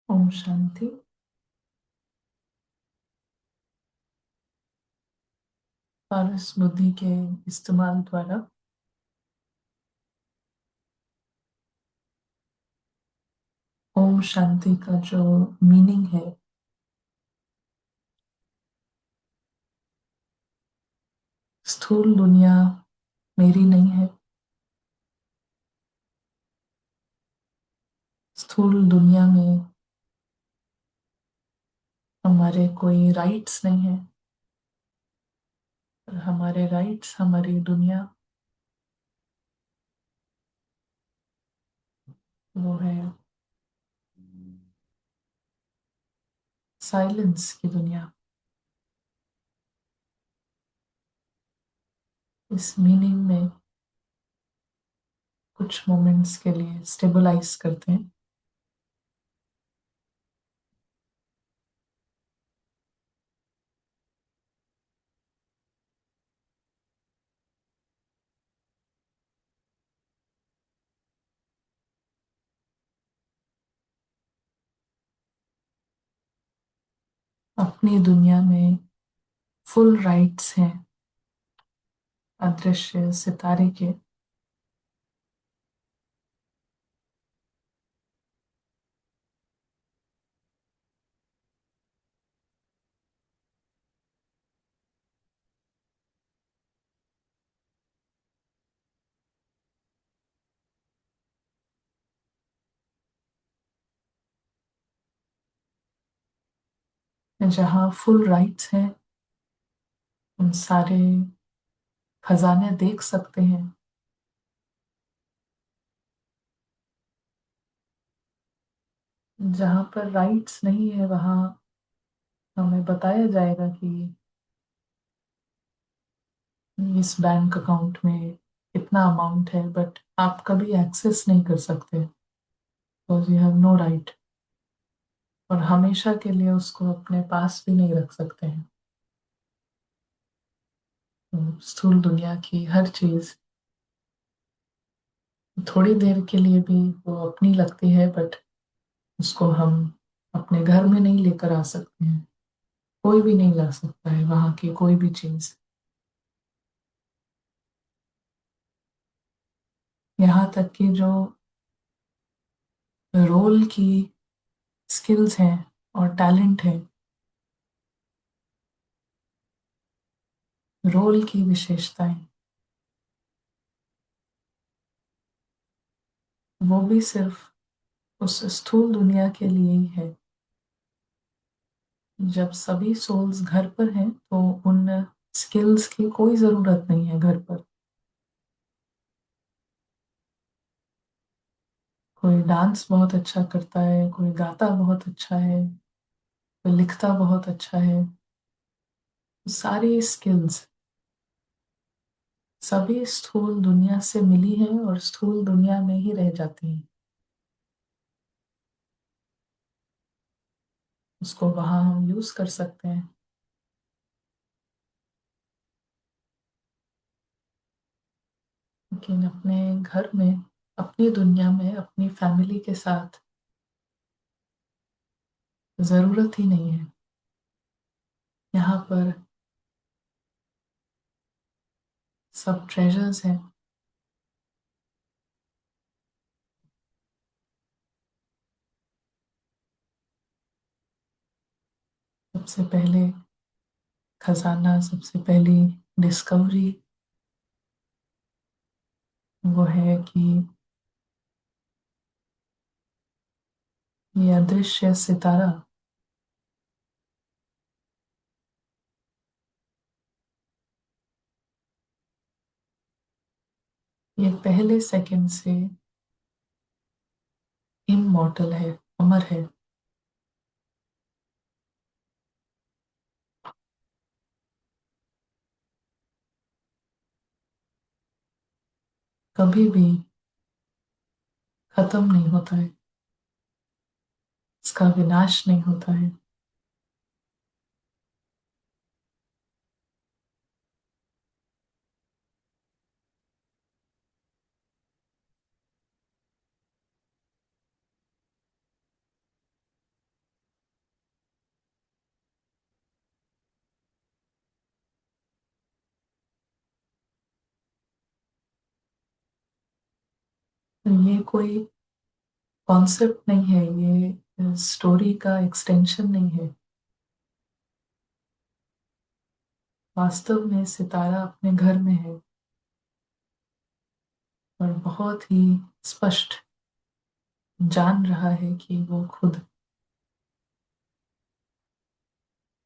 ओम शांति। पारस बुद्धि के इस्तेमाल द्वारा ओम शांति का जो मीनिंग है, स्थूल दुनिया मेरी नहीं है। स्थूल दुनिया में हमारे कोई राइट्स नहीं है। और हमारे राइट्स, हमारी दुनिया, वो है साइलेंस की दुनिया। इस मीनिंग में कुछ मोमेंट्स के लिए स्टेबलाइज करते हैं। अपनी दुनिया में फुल राइट्स हैं अदृश्य सितारे के। जहाँ फुल राइट्स हैं, उन सारे खजाने देख सकते हैं। जहाँ पर राइट्स नहीं है, वहाँ हमें बताया जाएगा कि इस बैंक अकाउंट में इतना अमाउंट है, बट आप कभी एक्सेस नहीं कर सकते, because you have no right. और हमेशा के लिए उसको अपने पास भी नहीं रख सकते हैं। स्थूल दुनिया की हर चीज थोड़ी देर के लिए भी वो अपनी लगती है, बट उसको हम अपने घर में नहीं लेकर आ सकते हैं। कोई भी नहीं ला सकता है वहाँ की कोई भी चीज। यहाँ तक कि जो रोल की स्किल्स हैं और टैलेंट है, रोल की विशेषताएं, वो भी सिर्फ उस स्थूल दुनिया के लिए ही है। जब सभी सोल्स घर पर हैं, तो उन स्किल्स की कोई जरूरत नहीं है घर पर। कोई डांस बहुत अच्छा करता है, कोई गाता बहुत अच्छा है, कोई लिखता बहुत अच्छा है। सारी स्किल्स सभी स्थूल दुनिया से मिली हैं और स्थूल दुनिया में ही रह जाती हैं। उसको वहां हम यूज कर सकते हैं, लेकिन अपने घर में, अपनी दुनिया में, अपनी फैमिली के साथ जरूरत ही नहीं है। यहाँ पर सब ट्रेजर्स हैं। सबसे पहले खजाना, सबसे पहली डिस्कवरी वो है कि ये अदृश्य सितारा, ये पहले सेकंड से इमॉर्टल है, अमर है। कभी भी खत्म नहीं होता है, इसका विनाश नहीं होता है। ये कोई कॉन्सेप्ट नहीं है, ये स्टोरी का एक्सटेंशन नहीं है। वास्तव में सितारा अपने घर में है और बहुत ही स्पष्ट जान रहा है कि वो खुद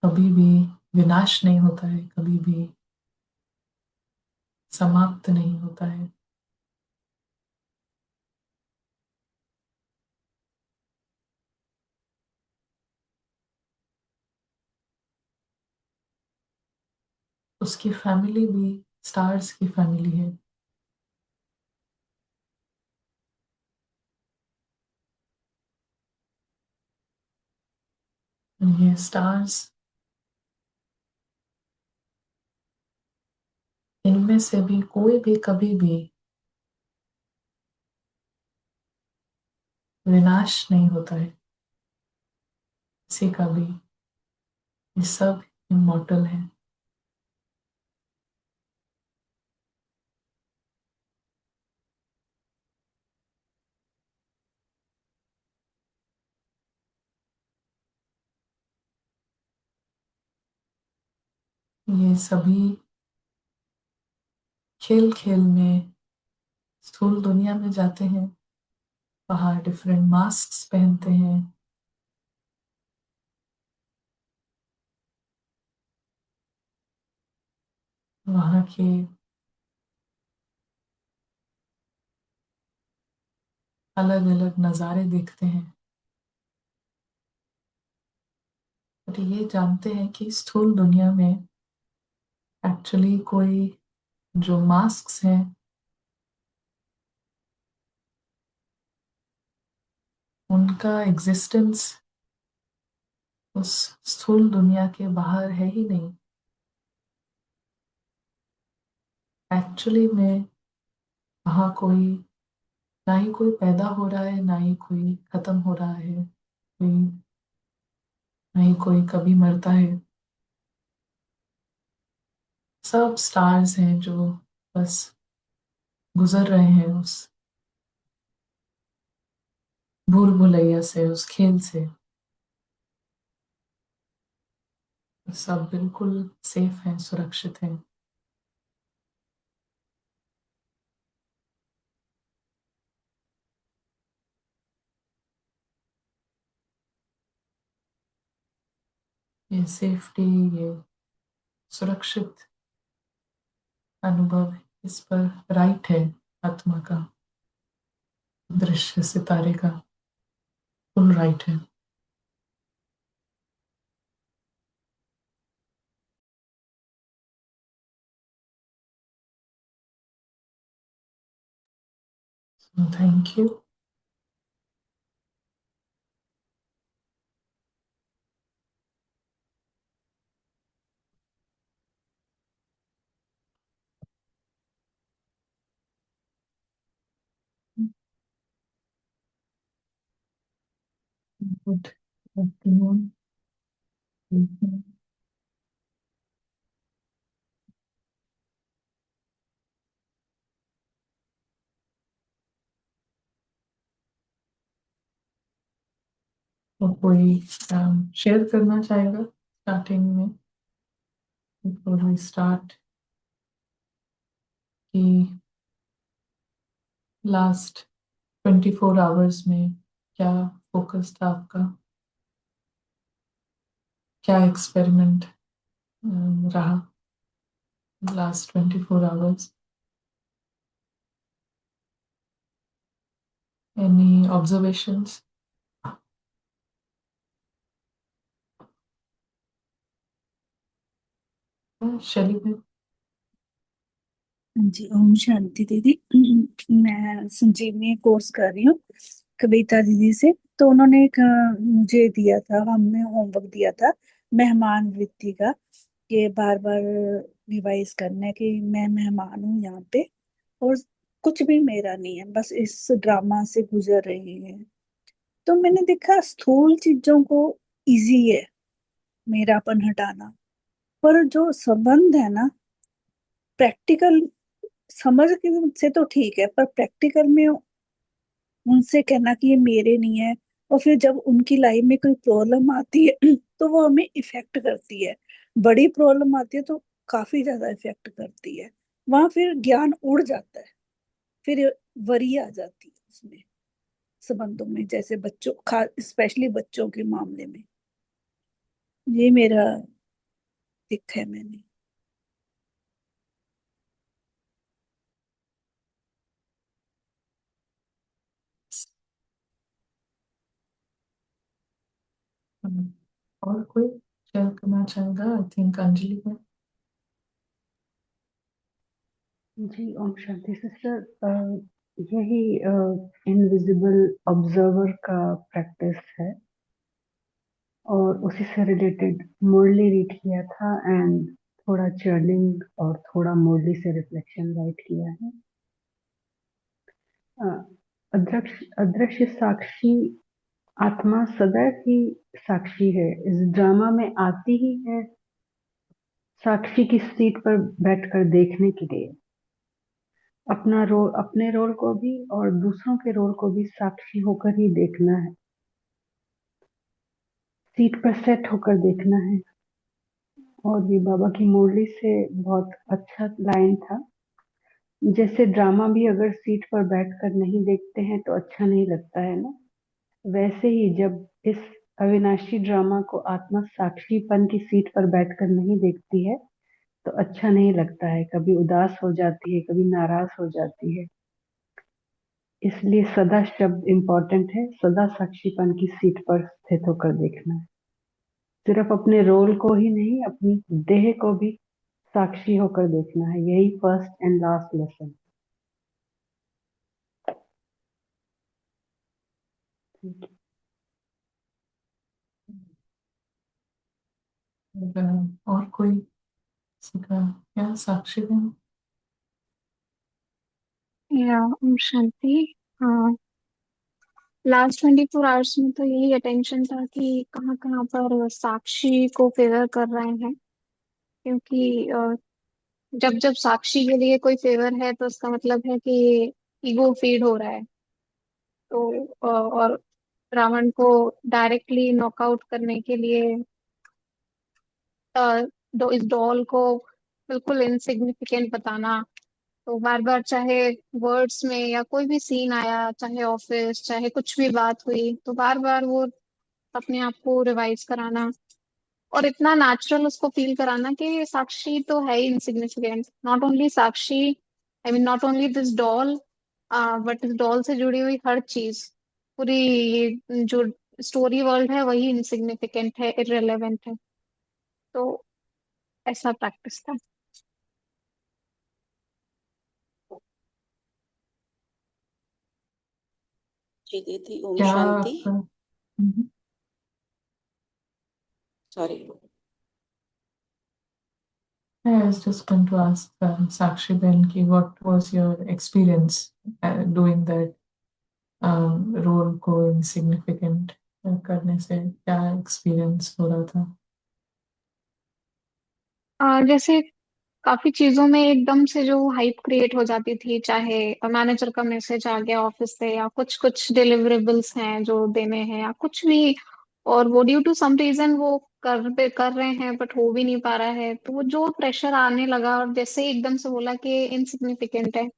कभी भी विनाश नहीं होता है, कभी भी समाप्त नहीं होता है। उसकी फैमिली भी स्टार्स की फैमिली है। ये स्टार्स, इनमें से भी कोई भी कभी भी विनाश नहीं होता है किसी का भी। ये सब इमॉर्टल है। ये सभी खेल खेल में स्थूल दुनिया में जाते हैं, वहाँ डिफरेंट मास्क पहनते हैं, वहाँ के अलग अलग नज़ारे देखते हैं। बट ये जानते हैं कि स्थूल दुनिया में एक्चुअली कोई जो मास्क हैं, उनका एग्जिस्टेंस उस स्थूल दुनिया के बाहर है ही नहीं। एक्चुअली में वहाँ कोई, ना ही कोई पैदा हो रहा है, ना ही कोई खत्म हो रहा है, कोई, ना ही कोई कभी मरता है। सब स्टार्स हैं जो बस गुजर रहे हैं उस भूल भुलैया से, उस खेल से। सब बिल्कुल सेफ हैं, सुरक्षित हैं। ये सेफ्टी, ये सुरक्षित अनुभव, इस पर राइट है आत्मा का, दृश्य सितारे का फुल राइट है। Thank you. Good afternoon. तो कोई शेयर करना चाहेगा स्टार्टिंग में, बिफोर वी स्टार्ट, कि लास्ट 24 आवर्स में क्या फोकस था आपका, क्या एक्सपेरिमेंट रहा लास्ट 24 आवर्स? Any observations? शैली में। हाँ जी, ओम शांति दीदी। मैं संजीवनी कोर्स कर रही हूँ कविता दीदी से। तो उन्होंने एक मुझे दिया था, हमने होमवर्क दिया था मेहमान वृत्ति का, कि बार बार रिवाइज करना है कि मैं मेहमान हूँ यहाँ पे, और कुछ भी मेरा नहीं है, बस इस ड्रामा से गुजर रही है। तो मैंने देखा स्थूल चीजों को इजी है मेरापन हटाना, पर जो संबंध है ना, प्रैक्टिकल समझ के से तो ठीक है, पर प्रैक्टिकल में उनसे कहना कि ये मेरे नहीं है। और फिर जब उनकी लाइफ में कोई प्रॉब्लम आती है तो वो हमें इफेक्ट करती है। बड़ी प्रॉब्लम आती है तो काफी ज्यादा इफेक्ट करती है। वहां फिर ज्ञान उड़ जाता है। फिर वरी आ जाती है उसमें, संबंधों में, जैसे बच्चों, खा स्पेशली बच्चों के मामले में। ये मेरा दिख है मैंने। हम्म, और कोई शेयर करना चाहेगा? आई थिंक अंजलि है। जी, ओम शांति सिस्टर। यही इनविजिबल ऑब्जर्वर का प्रैक्टिस है, और उसी से रिलेटेड मुरली रीड किया था, एंड थोड़ा चर्निंग और थोड़ा मुरली से रिफ्लेक्शन राइट किया है। अ, अदृश्य अदृश्य साक्षी आत्मा सदैव ही साक्षी है, इस ड्रामा में आती ही है साक्षी की सीट पर बैठकर देखने के लिए। अपने रोल को भी और दूसरों के रोल को भी साक्षी होकर ही देखना है, सीट पर सेट होकर देखना है। और ये बाबा की मुरली से बहुत अच्छा लाइन था। जैसे ड्रामा भी अगर सीट पर बैठकर नहीं देखते हैं तो अच्छा नहीं लगता है ना, वैसे ही जब इस अविनाशी ड्रामा को आत्मा साक्षीपन की सीट पर बैठकर नहीं देखती है तो अच्छा नहीं लगता है, कभी उदास हो जाती है, कभी नाराज हो जाती है। इसलिए सदा शब्द इम्पोर्टेंट है, सदा साक्षीपन की सीट पर स्थित होकर देखना है। सिर्फ अपने रोल को ही नहीं, अपनी देह को भी साक्षी होकर देखना है। यही फर्स्ट एंड लास्ट लेसन। और कोई किसी का? क्या साक्षी बहन? या ओम शांति। हाँ, लास्ट 24 आवर्स में तो यही अटेंशन था कि कहाँ कहाँ पर साक्षी को फेवर कर रहे हैं। क्योंकि जब जब साक्षी के लिए कोई फेवर है तो उसका मतलब है कि ईगो फीड हो रहा है। तो और रावण को डायरेक्टली नॉकआउट करने के लिए इस डॉल को बिल्कुल इनसिग्निफिकेंट बताना। तो बार बार चाहे वर्ड्स में या कोई भी सीन आया, चाहे ऑफिस, चाहे कुछ भी बात हुई, तो बार बार वो अपने आप को रिवाइज कराना और इतना नेचुरल उसको फील कराना कि साक्षी तो है ही insignificant. Not only Sakshi, I mean not only this doll, but इस डॉल से जुड़ी हुई हर चीज, पूरी ये जो स्टोरी वर्ल्ड है वही इनसिग्निफिकेंट है, इररिलेवेंट है। तो ऐसा प्रैक्टिस था। जी दीदी, ओम क्या शांति। हम्म, sorry. I was just going to ask Sakshi Ben ki what was your experience doing that role को insignificant करने से क्या experience हो रहा था? जैसे काफी चीजों में एकदम से जो हाइप क्रिएट हो जाती थी, चाहे मैनेजर का मैसेज आ गया ऑफिस से, या कुछ कुछ डिलीवरेबल्स हैं जो देने हैं, या कुछ भी, और वो ड्यू टू सम रीजन वो कर रहे हैं बट हो भी नहीं पा रहा है, तो वो जो प्रेशर आने लगा, और जैसे ही एकदम से बोला कि इनसिग्निफिकेंट है,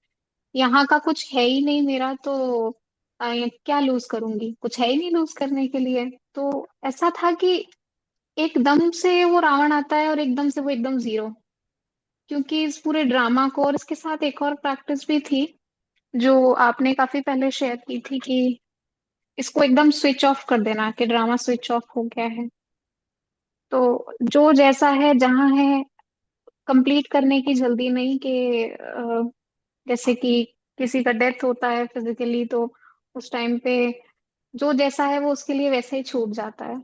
यहाँ का कुछ है ही नहीं मेरा, तो क्या लूज करूंगी, कुछ है ही नहीं लूज करने के लिए। तो ऐसा था कि एकदम से वो रावण आता है और एकदम से वो एकदम जीरो। क्योंकि इस पूरे ड्रामा को, और इसके साथ एक और प्रैक्टिस भी थी जो आपने काफी पहले शेयर की थी, कि इसको एकदम स्विच ऑफ कर देना, कि ड्रामा स्विच ऑफ हो गया है। तो जो जैसा है जहाँ है, कंप्लीट करने की जल्दी नहीं, कि जैसे कि किसी का डेथ होता है फिजिकली, तो उस टाइम पे जो जैसा है वो उसके लिए वैसे ही छूट जाता है।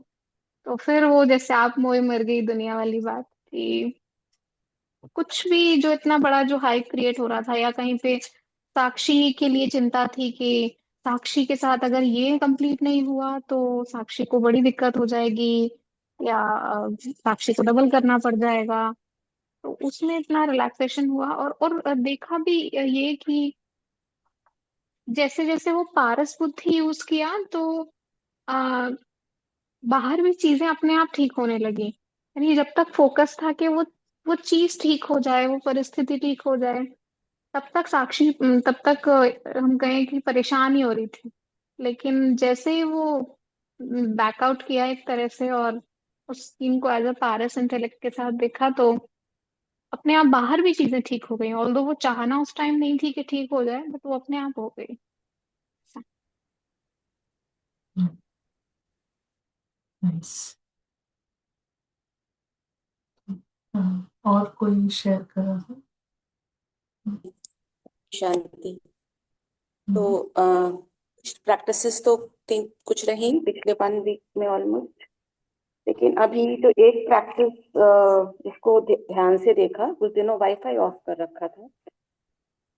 तो फिर वो जैसे आप मोए मर गई दुनिया वाली बात, कि कुछ भी जो इतना बड़ा जो हाइप क्रिएट हो रहा था, या कहीं पे साक्षी के लिए चिंता थी कि साक्षी के साथ अगर ये कंप्लीट नहीं हुआ तो साक्षी को बड़ी दिक्कत हो जाएगी, या साक्षी को डबल करना पड़ जाएगा। तो उसमें इतना रिलैक्सेशन हुआ, और देखा भी ये कि जैसे जैसे वो पारस बुद्धि यूज किया तो आ, बाहर भी चीजें अपने आप ठीक होने लगी। यानी जब तक फोकस था कि वो चीज ठीक हो जाए, वो परिस्थिति ठीक हो जाए, तब तक साक्षी तब तक हम कहें कि परेशान ही हो रही थी। लेकिन जैसे ही वो बैकआउट किया एक तरह से और उस सीन को एज अ पारस इंटेलेक्ट के साथ देखा, तो अपने आप बाहर भी चीजें ठीक हो गई। ऑल्दो वो चाहना उस टाइम नहीं थी कि ठीक हो जाए, बट वो अपने आप हो गई। नाइस। और कोई शेयर कर रहा था? शांति। तो हम्म, कुछ प्रैक्टिसेस तो कुछ रही पिछले 1 वीक में ऑलमोस्ट। लेकिन अभी तो एक प्रैक्टिस जिसको ध्यान से देखा, कुछ दिनों वाईफाई ऑफ कर रखा था,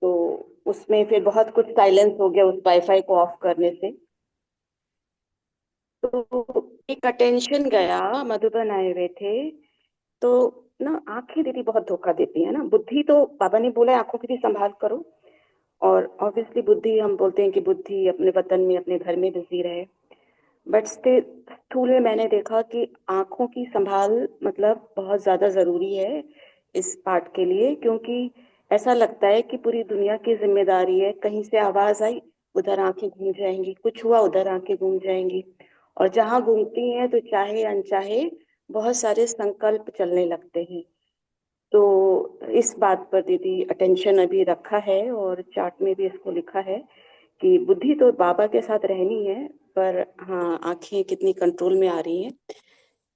तो उसमें फिर बहुत कुछ साइलेंस हो गया उस वाईफाई को ऑफ करने से। तो एक अटेंशन गया, मधुबन आए हुए थे, तो ना आंखें दीदी बहुत धोखा देती है ना। बुद्धि तो बाबा ने बोला है, आंखों की भी संभाल करो। और ऑब्वियसली बुद्धि, हम बोलते हैं कि बुद्धि अपने वतन में अपने घर में बिजी रहे, बट स्थूल में मैंने देखा कि आंखों की संभाल मतलब बहुत ज्यादा जरूरी है इस पार्ट के लिए। क्योंकि ऐसा लगता है कि पूरी दुनिया की जिम्मेदारी है, कहीं से आवाज आई उधर आंखें घूम जाएंगी, कुछ हुआ उधर आंखें घूम जाएंगी। और जहां घूमती हैं तो चाहे अनचाहे बहुत सारे संकल्प चलने लगते हैं। तो इस बात पर दीदी अटेंशन अभी रखा है, और चार्ट में भी इसको लिखा है कि बुद्धि तो बाबा के साथ रहनी है, पर हाँ आंखें कितनी कंट्रोल में आ रही हैं,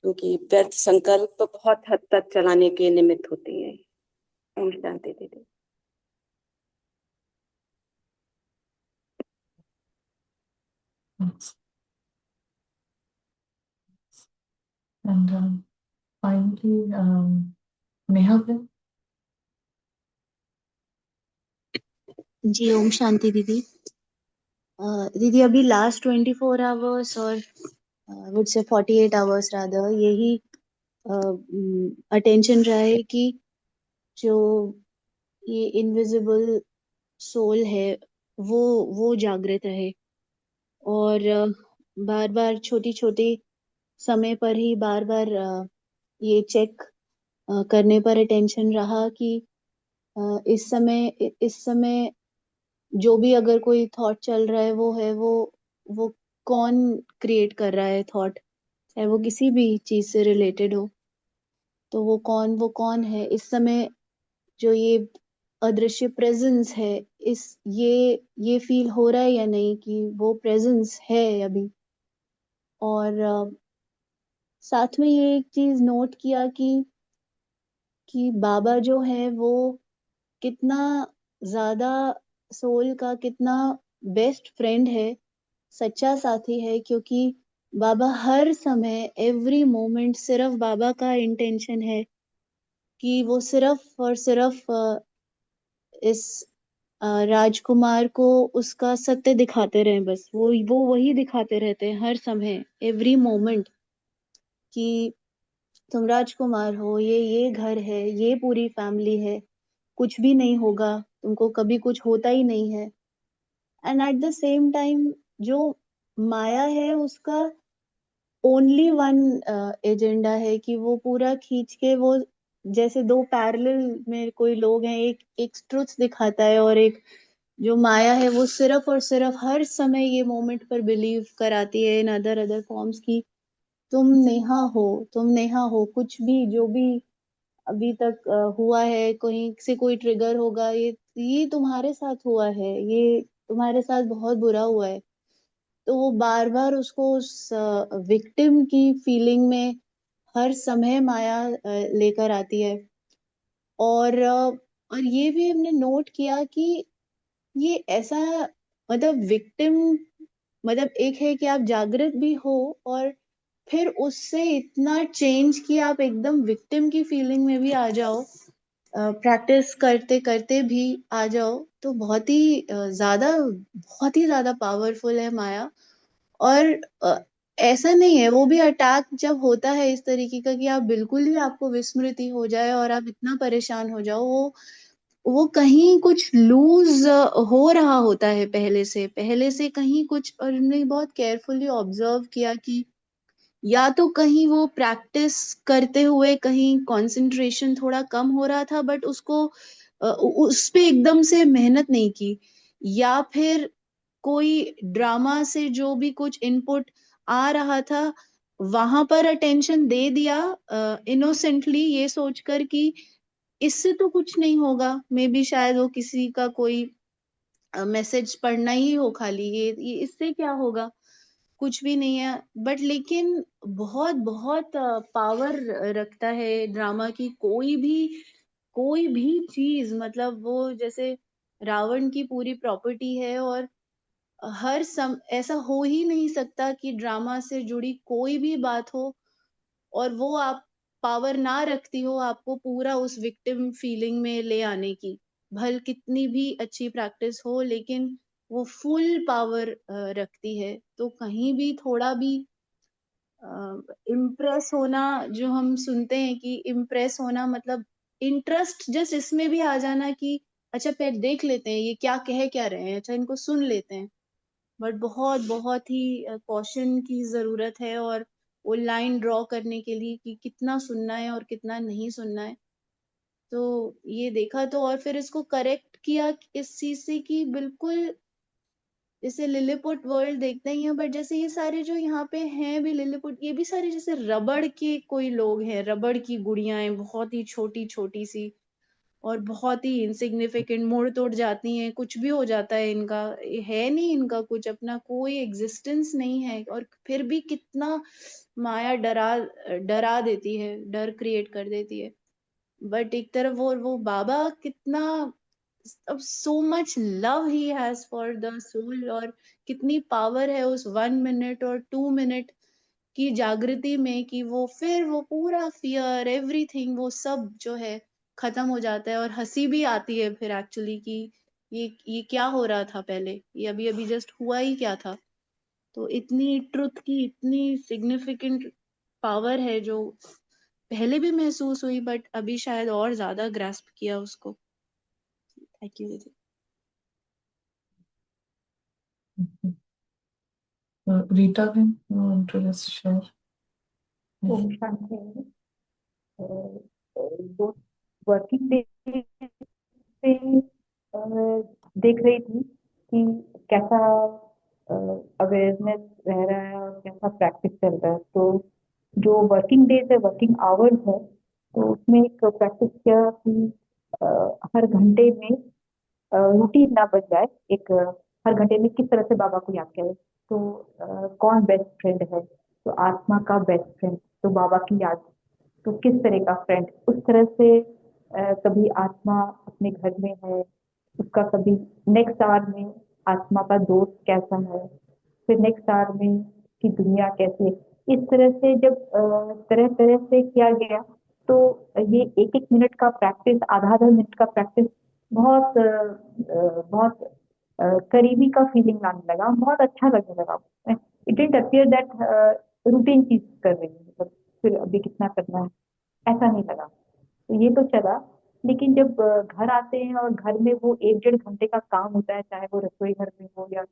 क्योंकि व्यर्थ संकल्प बहुत हद तक चलाने के निमित्त होती हैं। ओम शांति दीदी। thanks. And finally, नेहा पे। जी ओम शांति दीदी। दीदी अभी लास्ट 24 आवर्स और वुड से 48 आवर्स रादर यही अटेंशन रहा है कि जो ये इनविजिबल सोल है वो वो जागृत रहे। और बार बार छोटी छोटी समय पर ही बार बार ये चेक करने पर अटेंशन रहा कि इस समय जो भी अगर कोई थॉट चल रहा है वो कौन क्रिएट कर रहा है थॉट, चाहे वो किसी भी चीज से रिलेटेड हो। तो वो कौन है इस समय, जो ये अदृश्य प्रेजेंस है। इस ये फील हो रहा है या नहीं कि वो प्रेजेंस है अभी। और साथ में ये एक चीज नोट किया कि बाबा जो है वो कितना ज्यादा सोल का कितना बेस्ट फ्रेंड है, सच्चा साथी है। क्योंकि बाबा हर समय एवरी मोमेंट सिर्फ बाबा का इंटेंशन है कि वो सिर्फ और सिर्फ इस राजकुमार को उसका सत्य दिखाते रहे। बस वो वही दिखाते रहते हैं हर समय एवरी मोमेंट कि तुम राजकुमार हो, ये घर है, ये पूरी फैमिली है, कुछ भी नहीं होगा, तुमको कभी कुछ होता ही नहीं है। And at the same time जो माया है उसका ओनली वन एजेंडा है कि वो पूरा खींच के वो, जैसे दो पैरेलल में कोई लोग हैं, एक ट्रुथ दिखाता है और एक जो माया है वो सिर्फ और सिर्फ हर समय ये मोमेंट पर बिलीव कराती है इन अदर अदर फॉर्म्स की तुम नेहा हो, तुम नेहा हो। कुछ भी जो भी अभी तक हुआ है, कहीं से कोई ट्रिगर होगा, ये तुम्हारे साथ हुआ है, ये तुम्हारे साथ बहुत बुरा हुआ है। तो वो बार बार उसको उस विक्टिम की फीलिंग में हर समय माया लेकर आती है। और ये भी हमने नोट किया कि ये ऐसा, मतलब विक्टिम, मतलब एक है कि आप जागृत भी हो और फिर उससे इतना चेंज कि आप एकदम विक्टिम की फीलिंग में भी आ जाओ, प्रैक्टिस करते करते भी आ जाओ। तो बहुत ही ज्यादा पावरफुल है माया। और ऐसा नहीं है, वो भी अटैक जब होता है इस तरीके का कि आप बिल्कुल ही आपको विस्मृति हो जाए और आप इतना परेशान हो जाओ, वो वो कहीं कुछ लूज हो रहा होता है पहले से कहीं कुछ। और हमने बहुत केयरफुली ऑब्जर्व किया कि या तो कहीं वो प्रैक्टिस करते हुए कहीं कंसंट्रेशन थोड़ा कम हो रहा था, बट उसको उस पे एकदम से मेहनत नहीं की, या फिर कोई ड्रामा से जो भी कुछ इनपुट आ रहा था वहां पर अटेंशन दे दिया इनोसेंटली, ये सोचकर कि इससे तो कुछ नहीं होगा, मे बी शायद वो किसी का कोई मैसेज पढ़ना ही हो खाली, ये इससे क्या होगा, कुछ भी नहीं है। बट लेकिन बहुत बहुत पावर रखता है ड्रामा की कोई भी चीज, मतलब वो जैसे रावण की पूरी प्रॉपर्टी है, और ऐसा हो ही नहीं सकता कि ड्रामा से जुड़ी कोई भी बात हो और वो आप पावर ना रखती हो आपको पूरा उस विक्टिम फीलिंग में ले आने की। भल कितनी भी अच्छी प्रैक्टिस हो, लेकिन वो फुल पावर रखती है। तो कहीं भी थोड़ा भी इम्प्रेस होना, जो हम सुनते हैं कि इम्प्रेस होना मतलब इंटरेस्ट जस्ट इसमें भी आ जाना कि अच्छा पहले देख लेते हैं ये क्या रहे हैं, अच्छा इनको सुन लेते हैं। बट बहुत बहुत ही कॉशन की जरूरत है, और वो लाइन ड्रॉ करने के लिए कि कितना सुनना है और कितना नहीं सुनना है। तो ये देखा तो, और फिर इसको करेक्ट किया इस चीज से कि बिल्कुल जैसे लिलीपुट वर्ल्ड देखते ही हैं, बट जैसे ये सारे जो यहाँ पे हैं भी लिलीपुट, ये भी सारे जैसे रबड़ के कोई लोग हैं, रबड़ की गुड़ियाएं बहुत ही छोटी छोटी सी, और बहुत ही इनसिग्निफिकेंट, मुड़ तोड़ जाती हैं, कुछ भी हो जाता है इनका, ये है नहीं इनका कुछ अपना, कोई एग्जिस्टेंस नहीं है, और फिर भी कितना माया डरा डरा देती है, डर क्रिएट कर देती है। बट एक तरफ वो बाबा कितना, अब so much love he has for the soul, और कितनी पावर है उस 1 मिनट और 2 मिनट की जागृति में, कि वो फिर वो पूरा फियर एवरीथिंग वो सब जो है खत्म हो जाता है, और हंसी भी आती है फिर एक्चुअली कि ये क्या हो रहा था पहले, ये अभी अभी जस्ट हुआ ही क्या था। तो इतनी ट्रुथ की इतनी सिग्निफिकेंट पावर है जो पहले भी महसूस हुई, बट अभी शायद और ज्यादा ग्रास्प किया उसको। थैंक यू दीदी। Rita Ben, you want to just share? Om Shanti. अ, दो वर्किंग डे से देख रही थी कि कैसा अवेयरनेस रह रहा है और कैसा प्रैक्टिस चल रहा है। तो जो वर्किंग डेज है, वर्किंग आवर्स है, तो उसमें एक प्रैक्टिस किया कि अ, हर घंटे में रूटीन ना बन जाए, एक हर घंटे में किस तरह से बाबा को याद करें। तो कौन बेस्ट फ्रेंड है, तो आत्मा का बेस्ट फ्रेंड, तो बाबा की याद। तो किस तरह का फ्रेंड, उस तरह से कभी आत्मा अपने घर में है, उसका कभी नेक्स्ट आवर में आत्मा का दोस्त कैसा है, फिर नेक्स्ट आवर में की दुनिया कैसी है। इस तरह से जब तरह तरह से किया गया, तो ये एक एक मिनट का प्रैक्टिस, आधा आधा मिनट का प्रैक्टिस बहुत बहुत करीबी का फीलिंग आने लगा, बहुत अच्छा लगने लगा। It didn't appear that routine चीज कर रही है, मतलब फिर अभी कितना करना है, ऐसा नहीं लगा। तो ये तो चला। लेकिन जब घर आते हैं और घर में वो 1 डेढ़ घंटे का काम होता है, चाहे वो रसोई घर में हो या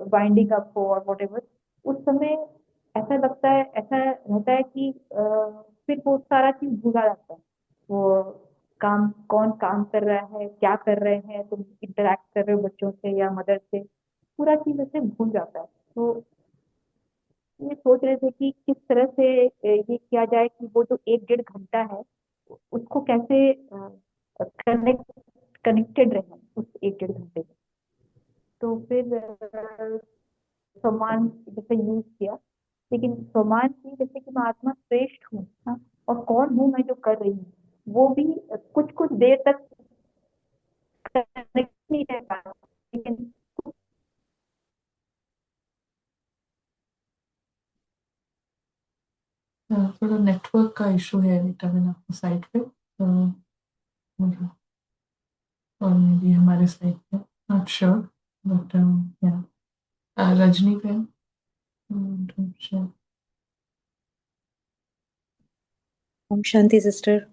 वाइंडिंग अप हो और वॉट, उस समय ऐसा लगता है, ऐसा रहता है कि फिर वो सारा चीज भूला जाता है। वो काम, कौन काम कर रहा है, क्या कर रहे हैं, तुम इंटरेक्ट कर रहे हो बच्चों से या मदर से, पूरा चीज ऐसे भूल जाता है। तो ये सोच रहे थे कि किस तरह से ये किया जाए कि वो जो 1 डेढ़ घंटा है उसको कैसे कनेक्टेड रहे उस 1 डेढ़ घंटे में। तो फिर सम्मान जैसे यूज किया, लेकिन सम्मान की जैसे कि मैं आत्मा श्रेष्ठ हूँ, हाँ, और कौन हूँ मैं जो कर रही हूँ, वो भी कुछ कुछ देर तक कनेक्ट नहीं रह पाया। लेकिन थोड़ा नेटवर्क का इशू है रीटा बेन आपकी साइड पे, मुझे और मे भी हमारे साइड पे, नॉट श्योर, बट या Rajni Ben, sure. Om Shanti sister.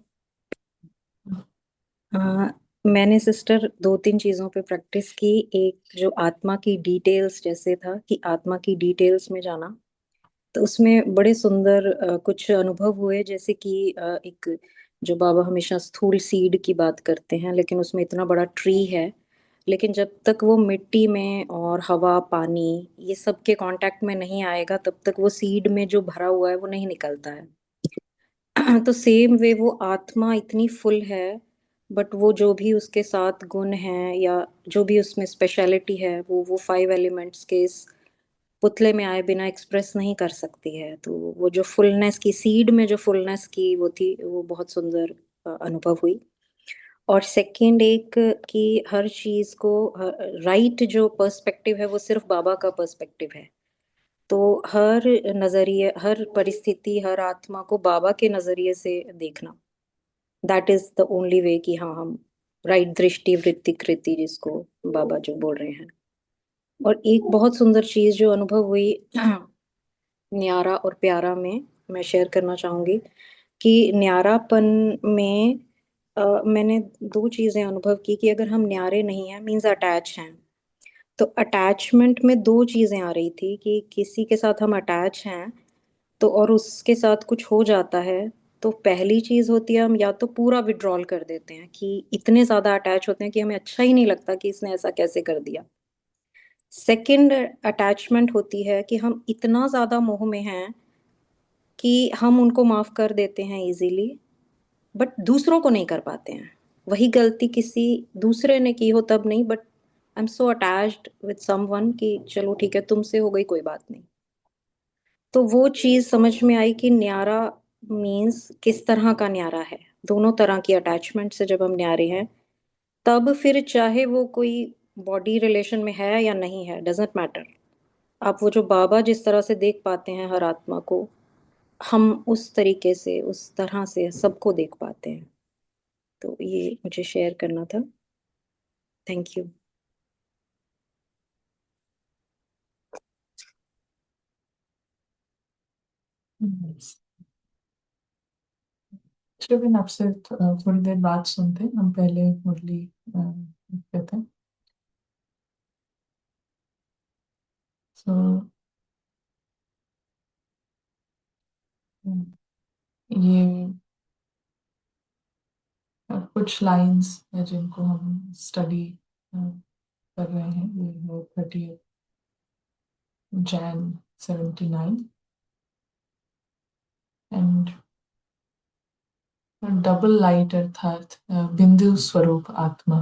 मैंने सिस्टर दो तीन चीजों पे प्रैक्टिस की। एक जो आत्मा की डिटेल्स जैसे था कि आत्मा की डिटेल्स में जाना, तो उसमें बड़े सुंदर कुछ अनुभव हुए। जैसे कि एक जो बाबा हमेशा स्थूल सीड की बात करते हैं, लेकिन उसमें इतना बड़ा ट्री है, लेकिन जब तक वो मिट्टी में और हवा पानी ये सब के कांटेक्ट में नहीं आएगा, तब तक वो सीड में जो भरा हुआ है वो नहीं निकलता है। तो सेम वे वो आत्मा इतनी फुल है, बट वो जो भी उसके साथ गुण हैं या जो भी उसमें स्पेशलिटी है, वो फाइव एलिमेंट्स के इस पुतले में आए बिना एक्सप्रेस नहीं कर सकती है। तो वो जो फुलनेस की सीड में जो फुलनेस की वो थी, वो बहुत सुंदर अनुभव हुई। और सेकंड एक कि हर चीज को राइट जो पर्सपेक्टिव है वो सिर्फ बाबा का पर्सपेक्टिव है। तो हर नजरिए, हर परिस्थिति, हर आत्मा को बाबा के नजरिए से देखना, that is the only way कि हाँ हम राइट दृष्टि वृत्ति कृति जिसको बाबा जो बोल रहे हैं। और एक बहुत सुंदर चीज जो अनुभव हुई न्यारा और प्यारा में, मैं शेयर करना चाहूंगी कि न्यारापन में मैंने दो चीजें अनुभव की कि अगर हम न्यारे नहीं हैं मीन्स अटैच हैं। तो अटैचमेंट में दो चीजें आ रही थी कि किसी के साथ हम अटैच हैं तो और उसके साथ कुछ हो जाता है, तो पहली चीज होती है हम या तो पूरा विड्रॉल कर देते हैं कि इतने ज्यादा अटैच होते हैं कि हमें अच्छा ही नहीं लगता कि इसने ऐसा कैसे कर दिया। सेकंड अटैचमेंट होती है कि हम इतना ज्यादा मोह में हैं कि हम उनको माफ कर देते हैं इजीली, बट दूसरों को नहीं कर पाते हैं। वही गलती किसी दूसरे ने की हो तब नहीं, but I am so attached with someone कि चलो ठीक है तुमसे हो गई कोई बात नहीं। तो वो चीज समझ में आई कि न्यारा मीन्स किस तरह का न्यारा है। दोनों तरह की अटैचमेंट से जब हम न्यारे हैं, तब फिर चाहे वो कोई बॉडी रिलेशन में है या नहीं है, डजेंट मैटर। आप वो जो बाबा जिस तरह से देख पाते हैं हर आत्मा को, हम उस तरीके से उस तरह से सबको देख पाते हैं। तो ये मुझे शेयर करना था। Thank you. श्रविन आपसे थोड़ी देर बाद सुनते हैं, हम पहले मुरली कहते हैं। सो ये कुछ लाइंस है जिनको हम स्टडी कर रहे हैं। ये है 30 जैन 79। एंड डबल लाइट अर्थात बिंदु स्वरूप आत्मा।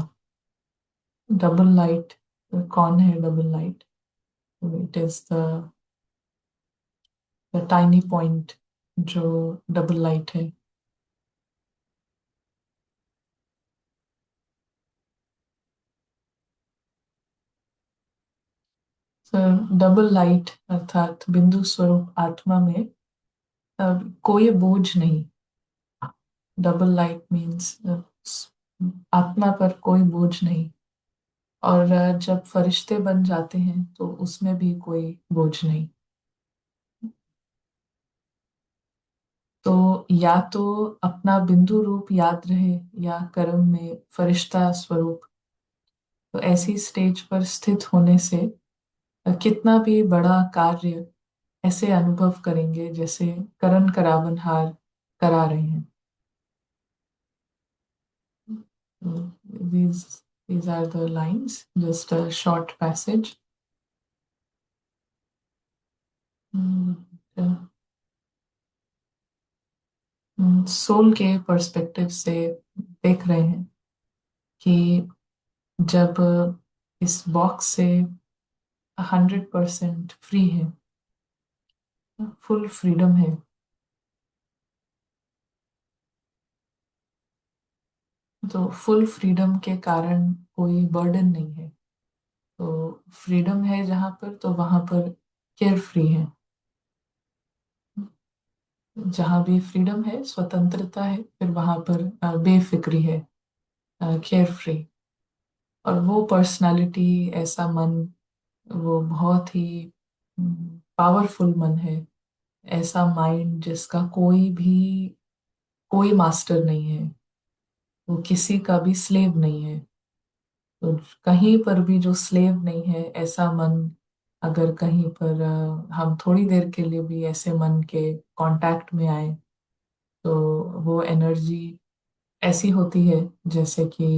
डबल लाइट कौन है? Double light, it is the tiny point जो डबल लाइट है। डबल लाइट अर्थात बिंदु स्वरूप आत्मा में कोई बोझ नहीं। डबल लाइट मीन्स आत्मा पर कोई बोझ नहीं। और जब फरिश्ते बन जाते हैं तो उसमें भी कोई बोझ नहीं। तो या तो अपना बिंदु रूप याद रहे या कर्म में फरिश्ता स्वरूप। तो ऐसी स्टेज पर स्थित होने से कितना भी बड़ा कार्य ऐसे अनुभव करेंगे जैसे करण करावनहार करा रहे हैं। These are the lines, just a short passage. Soul के पर्सपेक्टिव से देख रहे हैं कि जब इस बॉक्स से 100% फ्री है, फुल फ्रीडम है, तो फुल फ्रीडम के कारण कोई बर्डन नहीं है। तो फ्रीडम है जहाँ पर, तो वहाँ पर केयर फ्री है। जहाँ भी फ्रीडम है, स्वतंत्रता है, फिर वहाँ पर बेफिक्री है, केयर फ्री। और वो पर्सनालिटी, ऐसा मन, वो बहुत ही पावरफुल मन है। ऐसा माइंड जिसका कोई मास्टर नहीं है। वो किसी का भी स्लेव नहीं है। तो कहीं पर भी जो स्लेव नहीं है, ऐसा मन अगर कहीं पर हम थोड़ी देर के लिए भी ऐसे मन के कांटेक्ट में आए, तो वो एनर्जी ऐसी होती है जैसे कि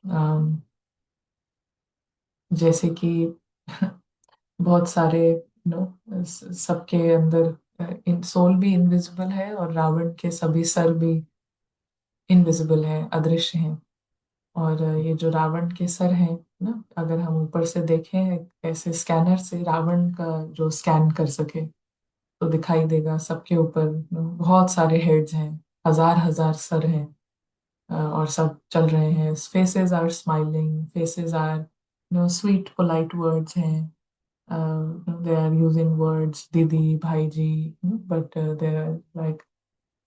अम, जैसे कि बहुत सारे सबके अंदर इन सोल भी इनविजिबल है, और रावण के सभी सर भी इनविजिबल है, अदृश्य हैं। और ये जो रावण के सर हैं ना, अगर हम ऊपर से देखें ऐसे स्कैनर से रावण का जो स्कैन कर सके, तो दिखाई देगा सबके ऊपर बहुत सारे हेड्स हैं, हजार हजार सर हैं। और सब चल रहे हैं, faces are smiling, faces are sweet polite words हैं। They are using words didi bhai ji, but they are like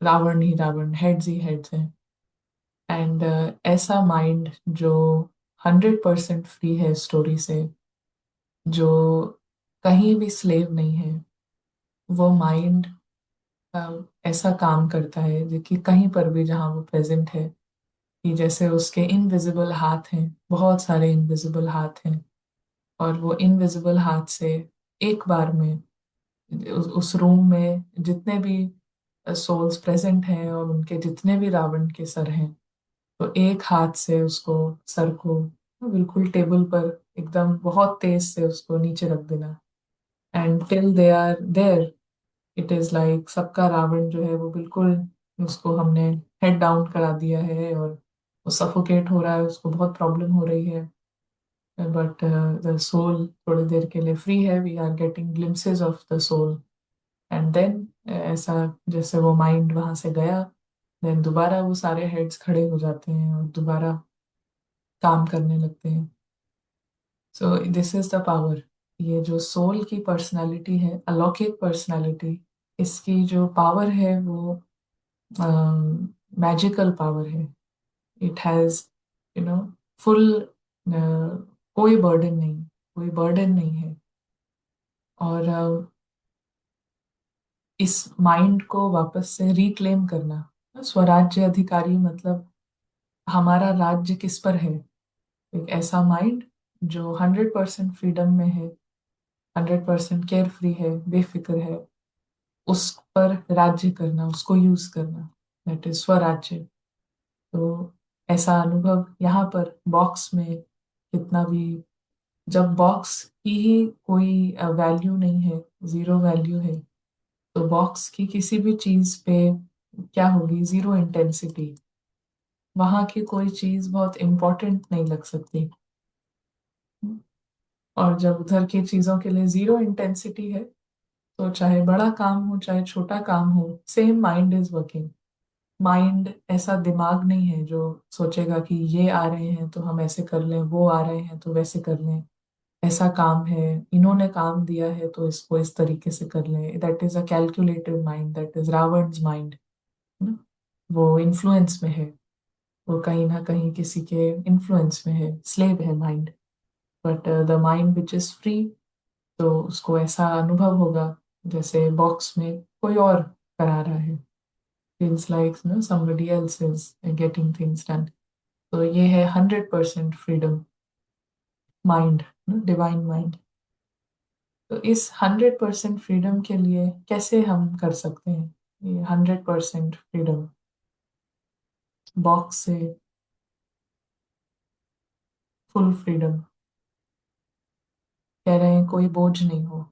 Ravan ही रावण, हेड्स ही हेड्स हैं। एंड ऐसा माइंड जो 100% फ्री है स्टोरी से, जो कहीं भी स्लेव नहीं है, वो माइंड ऐसा काम करता है जो कि कहीं पर भी जहाँ वो प्रेजेंट है, कि जैसे उसके इनविजिबल हाथ हैं, बहुत सारे इनविजिबल हाथ हैं, और वो इनविजिबल हाथ से एक बार में उस रूम में जितने भी सोल्स प्रेजेंट हैं और उनके जितने भी रावण के सर हैं, तो एक हाथ से उसको, सर को बिल्कुल टेबल पर एकदम बहुत तेज से उसको नीचे रख देना। And till they are there, it is like सबका रावण जो है वो बिल्कुल, उसको हमने हेड डाउन करा दिया है, और वो सफोकेट हो रहा है, उसको बहुत प्रॉब्लम हो रही है। बट द सोल थोड़ी देर के लिए फ्री है, we are getting glimpses of the soul. And then ऐसा जैसे वो माइंड वहां से गया, देन दोबारा वो सारे हेड्स खड़े हो जाते हैं और दोबारा काम करने लगते हैं। So this is the power. ये जो सोल की पर्सनालिटी है, अलौकिक पर्सनालिटी, इसकी जो पावर है वो मैजिकल पावर है। It has you know full, कोई बर्डन नहीं, कोई बर्डन नहीं है। और इस माइंड को वापस से रिक्लेम करना, स्वराज्य अधिकारी मतलब हमारा राज्य किस पर है? एक ऐसा माइंड जो 100% फ्रीडम में है, 100% केयर फ्री है, बेफिक्र है, उस पर राज्य करना, उसको यूज करना, दैट इज स्वराज्य। तो ऐसा अनुभव यहाँ पर बॉक्स में कितना भी, जब बॉक्स की ही कोई वैल्यू नहीं है, जीरो वैल्यू है, तो बॉक्स की किसी भी चीज पे क्या होगी? Zero intensity. वहां की कोई चीज बहुत इंपॉर्टेंट नहीं लग सकती। और जब उधर की चीजों के लिए जीरो इंटेंसिटी है, तो चाहे बड़ा काम हो चाहे छोटा काम हो, same mind is working. Mind ऐसा दिमाग नहीं है जो सोचेगा कि ये आ रहे हैं तो हम ऐसे कर लें, वो आ रहे हैं तो वैसे कर लें, ऐसा काम है, इन्होंने काम दिया है तो इसको इस तरीके से कर लें। That is a calculative mind, that is Ravan's mind. वो इन्फ्लुएंस में है, वो कहीं ना कहीं किसी के इन्फ्लुएंस में है, स्लेव है mind. But the mind which is free, तो उसको ऐसा अनुभव होगा जैसे बॉक्स में कोई और करा रहा है, feels like somebody else is getting things done। तो ये है 100% फ्रीडम माइंड, डिवाइन माइंड। तो इस 100% फ्रीडम के लिए कैसे हम कर सकते हैं ये 100% फ्रीडम? बॉक्स से फुल फ्रीडम, कह रहे हैं कोई बोझ नहीं हो,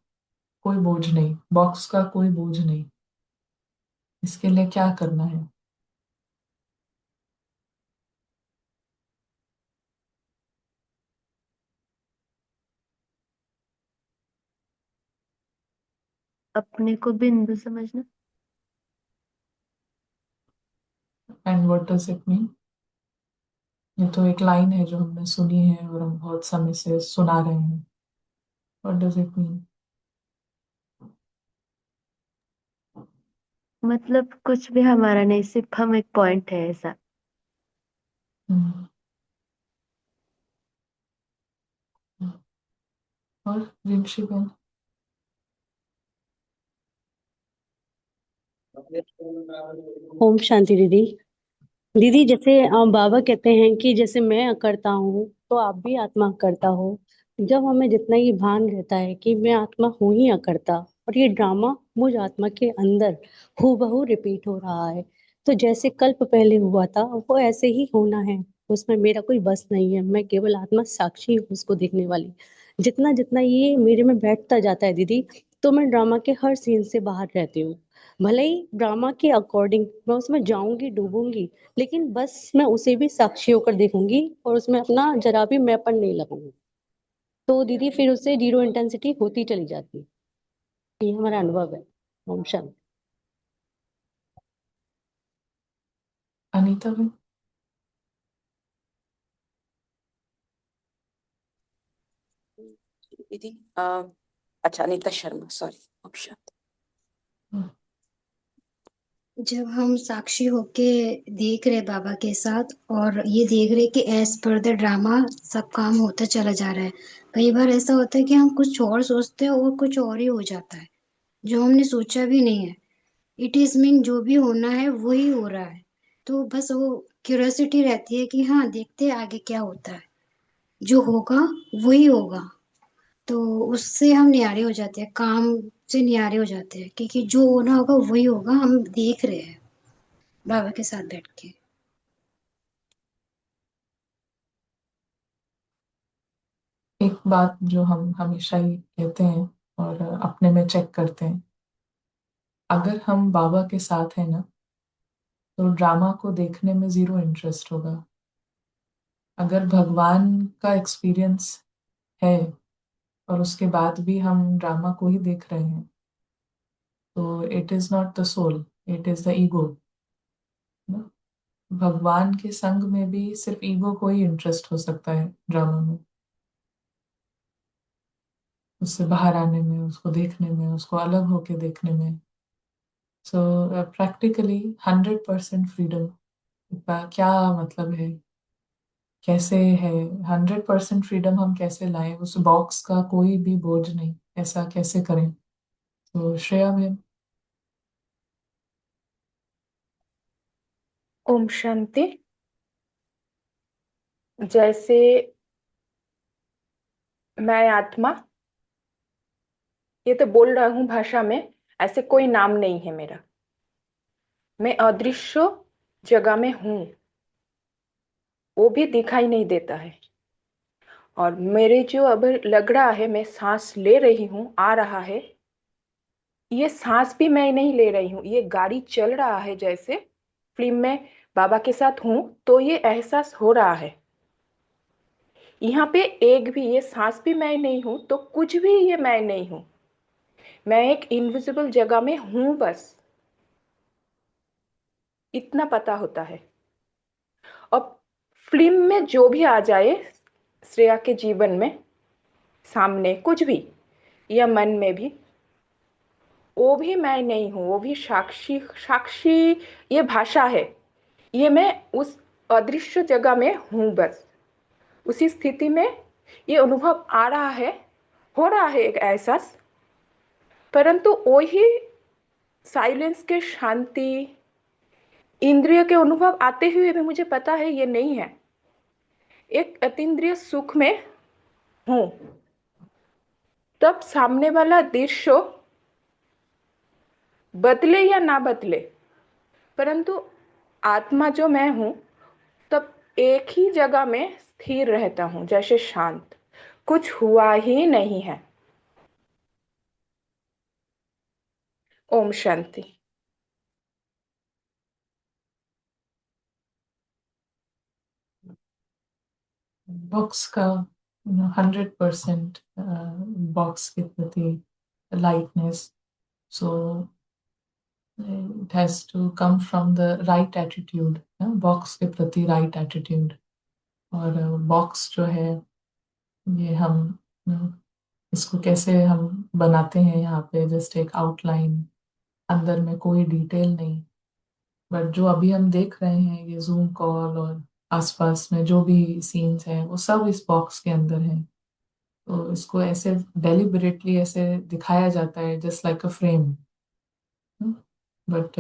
कोई बोझ नहीं, बॉक्स का कोई बोझ नहीं। इसके लिए क्या करना है? अपने को बिंदु समझना। And what does it mean? ये तो एक लाइन है जो हमने सुनी है और हम बहुत समय से सुना रहे हैं। What does it mean? मतलब कुछ भी हमारा नहीं, सिर्फ हम एक पॉइंट है ऐसा। और रिंशी बहन? ओम शांति दीदी। दीदी जैसे बाबा कहते हैं कि जैसे मैं करता हूँ तो आप भी आत्मा करता हो। जब हमें जितना ये भान रहता है कि मैं आत्मा हूं ही अकर्ता, और ये ड्रामा मुझ आत्मा के अंदर हूबहू रिपीट हो रहा है, तो जैसे कल्प पहले हुआ था वो ऐसे ही होना है। उसमें मेरा कोई बस नहीं है, मैं केवल आत्मा साक्षी हूँ उसको देखने वाली। जितना जितना ये मेरे में बैठता जाता है दीदी, तो मैं ड्रामा के हर सीन से बाहर रहती हूँ। भले ही ड्रामा के अकॉर्डिंग मैं उसमें जाऊंगी डूबूंगी, लेकिन बस मैं उसे भी साक्षी होकर देखूंगी और उसमें अपना जरा भी मैंपन नहीं लगाऊंगी। तो दीदी फिर उससे जीरो इंटेंसिटी होती चली जाती है। ये हमारा अनुभव है। ओम शांति। अनीता भी। दीदी अच्छा, अनीता शर्मा, सॉरी, ऑप्शन। जब हम साक्षी होके देख रहे बाबा के साथ और ये देख रहे कि एज पर द ड्रामा सब काम होता चला जा रहा है। कई बार ऐसा होता है कि हम कुछ और सोचते हैं और कुछ और ही हो जाता है जो हमने सोचा भी नहीं है। इट इज मीन जो भी होना है वही हो रहा है। तो बस वो क्यूरियोसिटी रहती है कि हाँ देखते हैं आगे क्या होता है। जो होगा वही होगा। तो उससे हम न्यारे हो जाते हैं, काम से न्यारे हो जाते हैं, क्योंकि जो होना होगा वही होगा, हम देख रहे हैं बाबा के साथ बैठ के। एक बात जो हम हमेशा ही कहते हैं और अपने में चेक करते हैं, अगर हम बाबा के साथ हैं ना, तो ड्रामा को देखने में जीरो इंटरेस्ट होगा। अगर भगवान का एक्सपीरियंस है और उसके बाद भी हम ड्रामा को ही देख रहे हैं, तो it is not the soul, it is the ego. भगवान के संग में भी सिर्फ ईगो को ही इंटरेस्ट हो सकता है ड्रामा में, उससे बाहर आने में, उसको देखने में, उसको अलग होके देखने में। सो प्रैक्टिकली 100% फ्रीडम का क्या मतलब है, कैसे है? 100% फ्रीडम हम कैसे लाएं? उस बॉक्स का कोई भी बोझ नहीं, ऐसा कैसे करें? तो श्रेया मैम। ओम शांति। जैसे मैं आत्मा ये तो बोल रहा हूँ भाषा में, ऐसे कोई नाम नहीं है मेरा। मैं अदृश्य जगह में हूँ, वो भी दिखाई नहीं देता है। और मेरे जो अब लग रहा है, मैं सांस ले रही हूँ, आ रहा है, ये सांस भी मैं नहीं ले रही हूँ, ये गाड़ी चल रहा है। जैसे फिल्म में बाबा के साथ हूँ तो ये एहसास हो रहा है। यहाँ पे एक भी ये सांस भी मैं नहीं हूँ, तो कुछ भी ये मैं नहीं हूँ। मैं एक इनविजिबल जगह में हूं, बस इतना पता होता है। अब फिल्म में जो भी आ जाए श्रेया के जीवन में, सामने कुछ भी या मन में भी, वो भी मैं नहीं हूं, वो भी साक्षी। साक्षी ये भाषा है, ये मैं उस अदृश्य जगह में हूं, बस उसी स्थिति में ये अनुभव आ रहा है, हो रहा है एक एहसास। परंतु वही साइलेंस के शांति, इंद्रिय के अनुभव आते हुए भी मुझे पता है ये नहीं है। एक अतीन्द्रिय सुख में हूं। तब सामने वाला दृश्य बदले या ना बदले, परंतु आत्मा जो मैं हूं, तब एक ही जगह में स्थिर रहता हूं, जैसे शांत, कुछ हुआ ही नहीं है। ओम शांति। बॉक्स का 100% बॉक्स के प्रति lightness, so it has to come from the right attitude, box के प्रति राइट एटीट्यूड। और बॉक्स जो है, ये हम इसको कैसे हम बनाते हैं, यहाँ पे जस्ट एक आउटलाइन, अंदर में कोई डिटेल नहीं। बट जो अभी हम देख रहे हैं, ये जूम कॉल और आसपास में जो भी सीन्स हैं, वो सब इस बॉक्स के अंदर हैं। तो इसको ऐसे डेलिबरेटली ऐसे दिखाया जाता है, just like a frame. But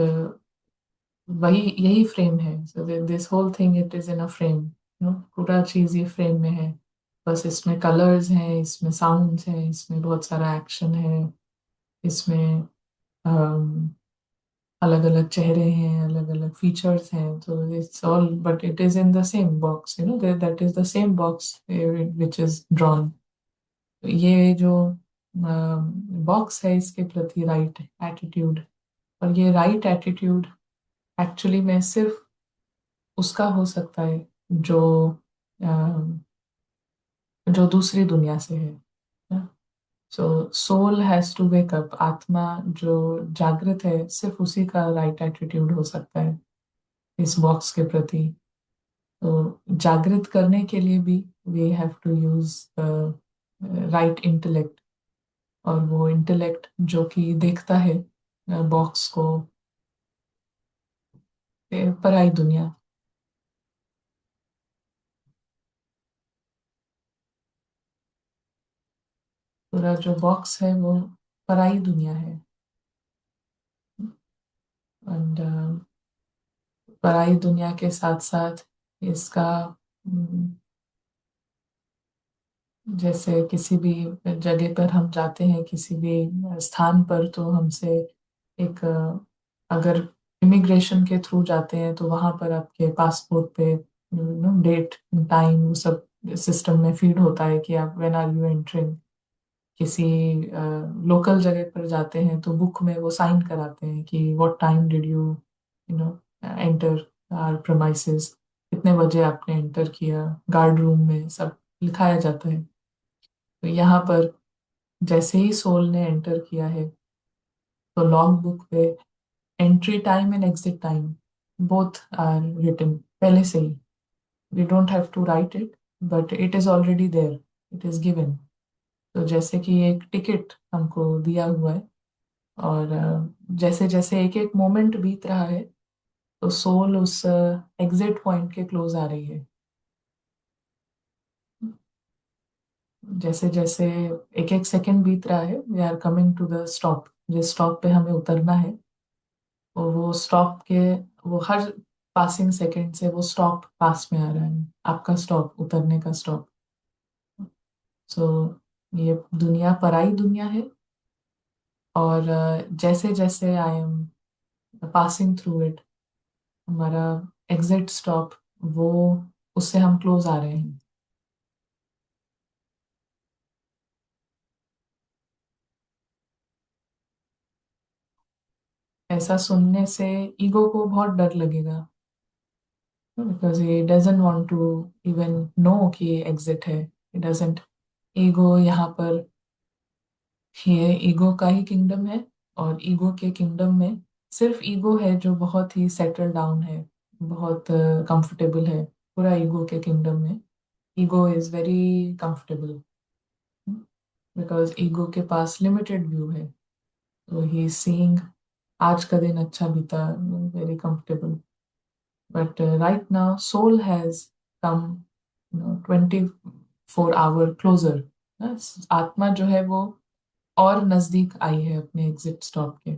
वही यही फ्रेम है। So this whole thing it is in a frame, पूरा चीज ये फ्रेम में है। बस इसमें कलर्स हैं, इसमें साउंड्स हैं, इसमें बहुत सारा एक्शन है, इसमें अलग अलग चेहरे हैं, अलग अलग फीचर्स हैं। तो it's all, but it is in the same box, that is the same box which is drawn. ये जो बॉक्स है, इसके प्रति राइट एटीट्यूड, और ये राइट एटीट्यूड एक्चुअली में सिर्फ उसका हो सकता है जो जो दूसरी दुनिया से है। So soul has to wake up, आत्मा जो जागृत है, सिर्फ उसी का राइट एटीट्यूड हो सकता है इस बॉक्स के प्रति। तो जागृत करने के लिए भी we have to use right intellect, और वो इंटेलेक्ट जो कि देखता है बॉक्स को, पराई दुनिया। पूरा जो बॉक्स है वो पराई दुनिया है। एंड पराई दुनिया के साथ साथ इसका जैसे किसी भी जगह पर हम जाते हैं, किसी भी स्थान पर, तो हमसे एक अगर इमिग्रेशन के थ्रू जाते हैं तो वहां पर आपके पासपोर्ट पे डेट टाइम वो सब सिस्टम में फीड होता है कि आप व्हेन आर यू एंटरिंग। किसी लोकल जगह पर जाते हैं तो बुक में वो साइन कराते हैं कि what time did you you know enter our premises, कितने बजे आपने एंटर किया, गार्ड रूम में सब लिखाया जाता है। तो यहाँ पर जैसे ही सोल ने एंटर किया है, तो लॉग बुक पे entry time and exit time both are written पहले से ही। We don't have to write it, but it is already there, it is given. तो जैसे कि एक टिकट हमको दिया हुआ है, और जैसे जैसे एक एक मोमेंट बीत रहा है, तो सोल उस एग्जिट पॉइंट के क्लोज आ रही है। जैसे जैसे एक एक सेकंड बीत रहा है, we are coming to the stop, जिस स्टॉप पे हमें उतरना है। और वो स्टॉप के, वो हर पासिंग सेकंड से वो स्टॉप पास में आ रहा है, आपका स्टॉप, उतरने का स्टॉप। सो ये दुनिया पराई दुनिया है, और जैसे जैसे I am passing through it, हमारा एग्जिट स्टॉप, वो उससे हम क्लोज आ रहे हैं। ऐसा सुनने से ईगो को बहुत डर लगेगा, because he doesn't want to even know कि एग्जिट है। he doesn't, ईगो यहाँ पर, ये ईगो का ही किंगडम है, और ईगो के किंगडम में सिर्फ ईगो है जो बहुत ही सेटल डाउन है, बहुत कंफर्टेबल है। पूरा ईगो के किंगडम में ego is very comfortable, because ego के पास लिमिटेड व्यू है। तो ही सीइंग आज का दिन अच्छा बीता, very comfortable. But right now soul has come 24 hour closer. आत्मा जो है वो और नजदीक आई है अपने एग्जिट स्टॉप के।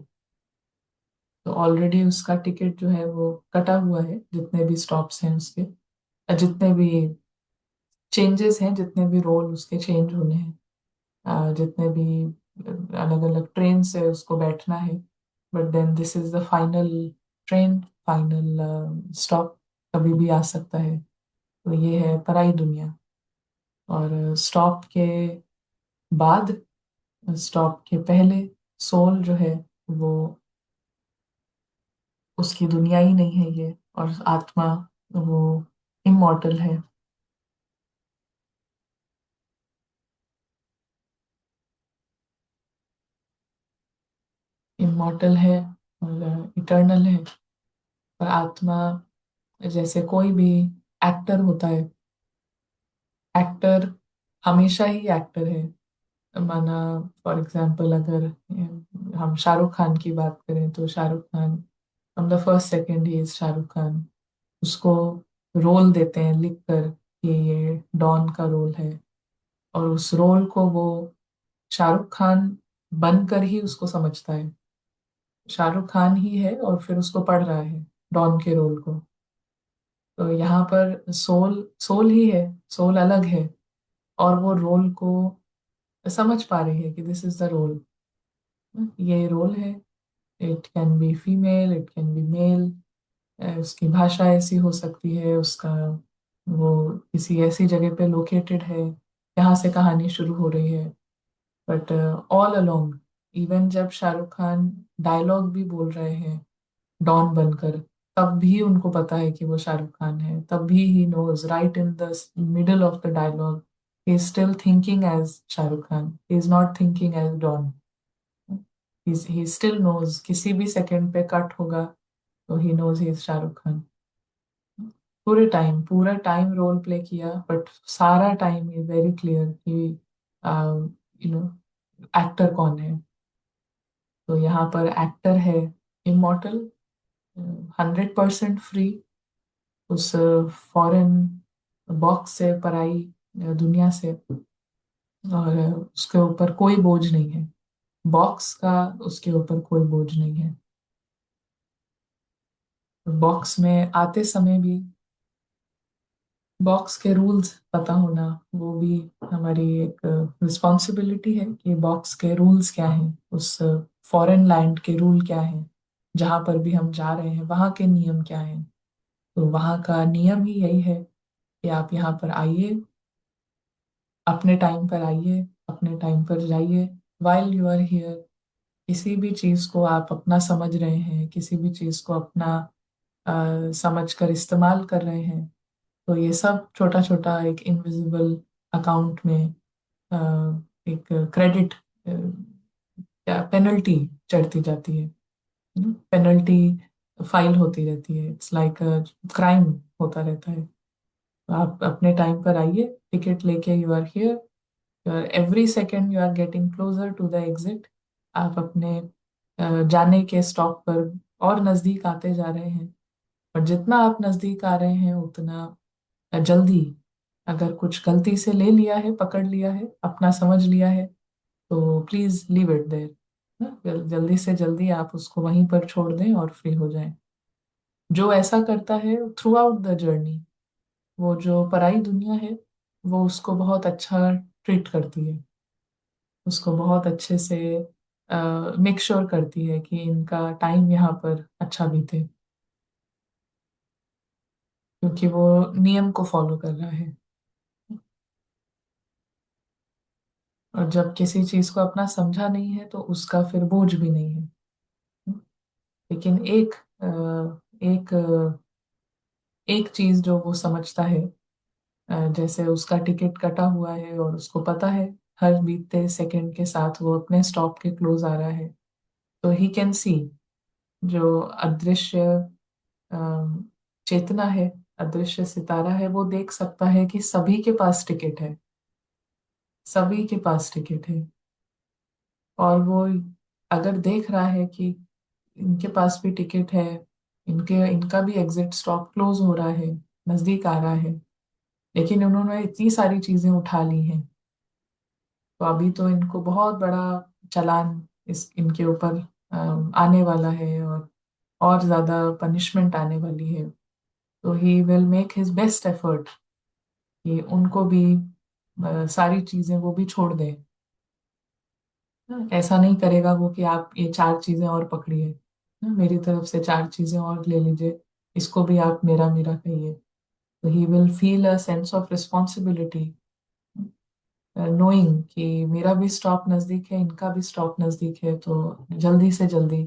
तो ऑलरेडी उसका टिकट जो है वो कटा हुआ है, जितने भी स्टॉप्स हैं उसके, जितने भी चेंजेस हैं, जितने भी रोल उसके चेंज होने हैं, जितने भी अलग अलग ट्रेन से उसको बैठना है। But then this is the final train, final stop, कभी भी आ सकता है। तो ये है पराई दुनिया। और स्टॉप के बाद, स्टॉप के पहले, सोल जो है वो, उसकी दुनिया ही नहीं है ये, और आत्मा वो इमॉर्टल है। इमॉर्टल है और इटर्नल है। और आत्मा जैसे कोई भी एक्टर होता है, एक्टर हमेशा ही एक्टर है। माना फॉर एग्जाम्पल, अगर हम शाहरुख खान की बात करें, तो Shahrukh Khan from the first second he is Shahrukh Khan. उसको रोल देते हैं लिख कर कि ये डॉन का रोल है, और उस रोल को वो शाहरुख खान बनकर ही उसको समझता है, शाहरुख खान ही है, और फिर उसको पढ़ रहा है। डॉन के रोल को। तो यहाँ पर सोल सोल ही है, सोल अलग है, और वो रोल को समझ पा रही है कि दिस इज द रोल, ये रोल है। It can be female, it can be male, उसकी भाषा ऐसी हो सकती है, उसका वो किसी ऐसी जगह पे लोकेटेड है जहाँ से कहानी शुरू हो रही है। बट ऑल अलोंग, इवन जब शाहरुख खान डायलॉग भी बोल रहे हैं डॉन बनकर, तब भी उनको पता है कि वो शाहरुख खान है। तब भी he knows right in the middle of the dialogue he is still thinking as Shahrukh Khan, he is not thinking as Don. He still knows किसी भी सेकंड पे कट होगा तो he knows he is Shahrukh Khan. पूरा टाइम रोल प्ले किया, but सारा time is very clear कि you know actor कौन है। तो यहाँ पर एक्टर है इमॉर्टल, 100% फ्री, उस फॉरेन बॉक्स से, पराई दुनिया से, और उसके ऊपर कोई बोझ नहीं है, बॉक्स का उसके ऊपर कोई बोझ नहीं है। बॉक्स में आते समय भी बॉक्स के रूल्स पता होना, वो भी हमारी एक रिस्पॉन्सिबिलिटी है कि बॉक्स के रूल्स क्या हैं, उस फॉरेन लैंड के रूल क्या हैं, जहाँ पर भी हम जा रहे हैं वहाँ के नियम क्या हैं। तो वहाँ का नियम ही यही है कि आप यहाँ पर आइए, अपने टाइम पर आइए, अपने टाइम पर जाइए। वाइल यू आर हियर, किसी भी चीज़ को आप अपना समझ रहे हैं, किसी भी चीज़ को अपना समझ कर इस्तेमाल कर रहे हैं, तो ये सब छोटा छोटा एक इनविजिबल अकाउंट में अ, एक क्रेडिट या पेनल्टी चढ़ती जाती है, पेनल्टी फाइल होती रहती है, इट्स लाइक क्राइम होता रहता है। तो आप अपने टाइम पर आइए, टिकट लेके, you are here, every second you are getting closer to the exit. आप अपने जाने के स्टॉप पर और नज़दीक आते जा रहे हैं, और जितना आप नज़दीक आ रहे हैं उतना जल्दी, अगर कुछ गलती से ले लिया है, पकड़ लिया है, अपना समझ लिया है, तो प्लीज लीव इट देयर। जल्दी से जल्दी आप उसको वहीं पर छोड़ दें और फ्री हो जाएं। जो ऐसा करता है थ्रू आउट द जर्नी, वो जो पराई दुनिया है, वो उसको बहुत अच्छा ट्रीट करती है, उसको बहुत अच्छे से मेक श्योर करती है कि इनका टाइम यहाँ पर अच्छा बीते, क्योंकि वो नियम को फॉलो कर रहा है। और जब किसी चीज को अपना समझा नहीं है तो उसका फिर बोझ भी नहीं है। लेकिन एक चीज जो वो समझता है, जैसे उसका टिकट कटा हुआ है और उसको पता है हर बीतते सेकंड के साथ वो अपने स्टॉप के क्लोज आ रहा है, तो ही कैन सी, जो अदृश्य चेतना है, अदृश्य सितारा है, वो देख सकता है कि सभी के पास टिकट है, सभी के पास टिकट है। और वो अगर देख रहा है कि इनके पास भी टिकट है, इनका भी एग्जिट स्टॉप क्लोज हो रहा है, नजदीक आ रहा है, लेकिन उन्होंने इतनी सारी चीजें उठा ली हैं, तो अभी तो इनको बहुत बड़ा चालान इस इनके ऊपर आने वाला है, और ज्यादा पनिशमेंट आने वाली है। तो he will make his best effort कि उनको भी सारी चीजें वो भी छोड़ दें। ऐसा नहीं करेगा वो कि आप ये चार चीजें और पकड़िए, मेरी तरफ से चार चीजें और ले लीजिए, इसको भी आप मेरा मेरा कहिए। तो he will feel a sense of responsibility, knowing कि मेरा भी स्टॉप नज़दीक है, इनका भी स्टॉप नज़दीक है, तो जल्दी से जल्दी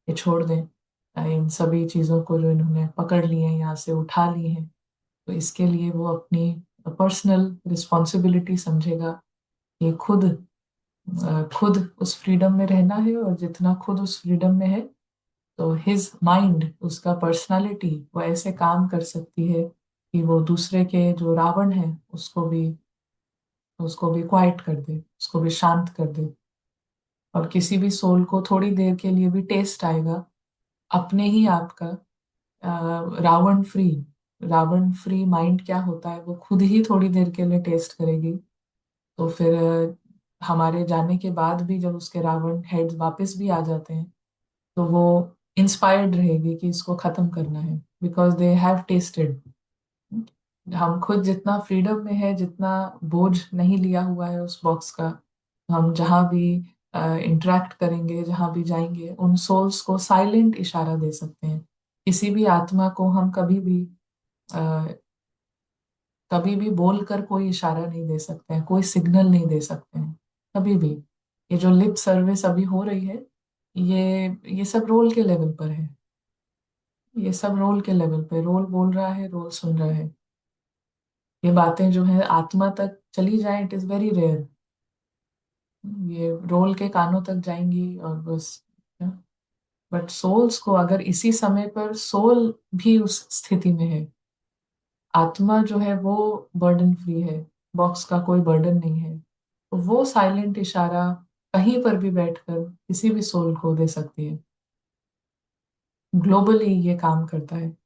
ये छोड़ दें इन सभी चीज़ों को जो इन्होंने पकड़ ली हैं, यहाँ से उठा ली हैं। तो इसके लिए वो अपनी पर्सनल रिस्पॉन्सिबिलिटी समझेगा कि खुद उस फ्रीडम में रहना है, और जितना खुद उस फ्रीडम में है, तो हिज माइंड, उसका पर्सनालिटी, वो ऐसे काम कर सकती है कि वो दूसरे के जो रावण है उसको भी क्वाइट कर दे, उसको भी शांत कर दे। और किसी भी सोल को थोड़ी देर के लिए भी टेस्ट आएगा अपने ही आप का Ravan free, Ravan free mind क्या होता है, वो खुद ही थोड़ी देर के लिए टेस्ट करेगी। तो फिर हमारे जाने के बाद भी जब उसके रावण हेड्स वापस भी आ जाते हैं, तो वो इंस्पायर्ड रहेगी कि इसको खत्म करना है, बिकॉज दे हैव टेस्टेड। हम खुद जितना फ्रीडम में है, जितना बोझ नहीं लिया हुआ है उस बॉक्स का, हम जहाँ भी इंटरेक्ट करेंगे, जहाँ भी जाएंगे, उन सोल्स को साइलेंट इशारा दे सकते हैं। किसी भी आत्मा को हम कभी भी बोलकर कोई इशारा नहीं दे सकते हैं, कोई सिग्नल नहीं दे सकते हैं, कभी भी। ये जो लिप सर्विस अभी हो रही है, ये सब रोल के लेवल पर है। ये सब रोल के लेवल पे, रोल बोल रहा है, रोल सुन रहा है। ये बातें जो है आत्मा तक चली जाए, इट इज वेरी रेयर। ये रोल के कानों तक जाएंगी और बस। बट सोल्स को, अगर इसी समय पर सोल भी उस स्थिति में है, आत्मा जो है वो बर्डन फ्री है, बॉक्स का कोई बर्डन नहीं है, तो वो साइलेंट इशारा कहीं पर भी बैठकर किसी भी सोल को दे सकती है। ग्लोबली ये काम करता है।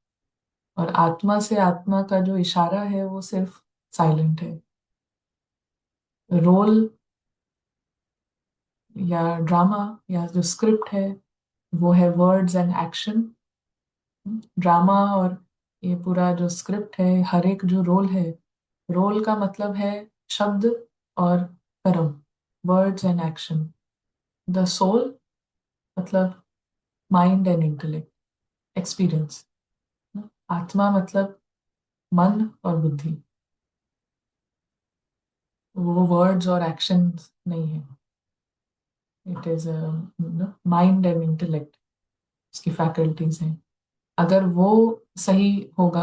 और आत्मा से आत्मा का जो इशारा है वो सिर्फ साइलेंट है। रोल या ड्रामा या जो स्क्रिप्ट है, वो है वर्ड्स एंड एक्शन। ड्रामा और ये पूरा जो स्क्रिप्ट है, हर एक जो रोल है, रोल का मतलब है शब्द और कर्म, words and action. The soul मतलब माइंड एंड इंटेलेक्ट, एक्सपीरियंस। आत्मा मतलब मन और बुद्धि। वो वर्ड्स और एक्शन नहीं है, it is mind and intellect, उसकी फैकल्टीज हैं। अगर वो सही होगा,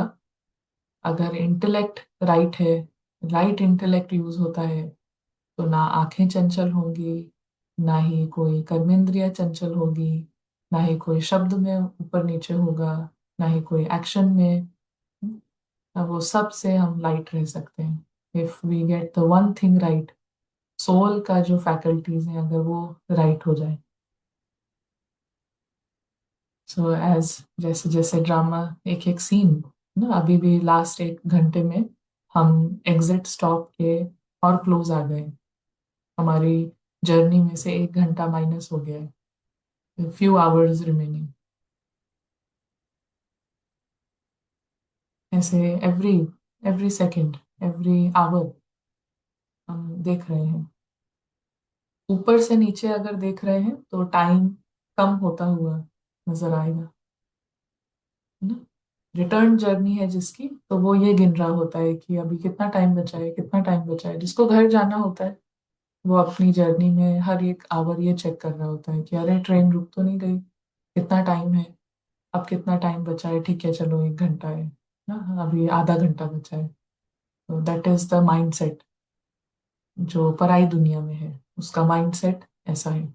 अगर इंटेलेक्ट राइट है, राइट इंटेलेक्ट यूज होता है, तो ना आंखें चंचल होंगी, ना ही कोई कर्मेंद्रिय चंचल होगी, ना ही कोई शब्द में ऊपर नीचे होगा, ना ही कोई एक्शन में। अब वो सब से हम लाइट रह सकते हैं, if we get the one thing right. Soul का जो फैकल्टीज हैं, अगर वो राइट हो जाए। सो एज जैसे जैसे ड्रामा, एक एक सीन ना, अभी भी लास्ट 1 घंटे में हम एग्जिट स्टॉप के और क्लोज आ गए। हमारी जर्नी में से 1 घंटा माइनस हो गया है, फ्यू आवर्स रिमेनिंग। ऐसे every every second, every hour हम देख रहे हैं। ऊपर से नीचे अगर देख रहे हैं तो टाइम कम होता हुआ नजर आएगा ना। रिटर्न जर्नी है जिसकी, तो वो ये गिन रहा होता है कि अभी कितना टाइम बचा है, कितना टाइम बचा है। जिसको घर जाना होता है, वो अपनी जर्नी में हर एक आवर ये चेक कर रहा होता है कि अरे ट्रेन रुक तो नहीं गई, कितना टाइम है, अब कितना टाइम बचा है, ठीक है चलो 1 घंटा है ना, अभी आधा घंटा बचा है। तो that is the mind set जो पराई दुनिया में है, उसका माइंड सेट ऐसा है।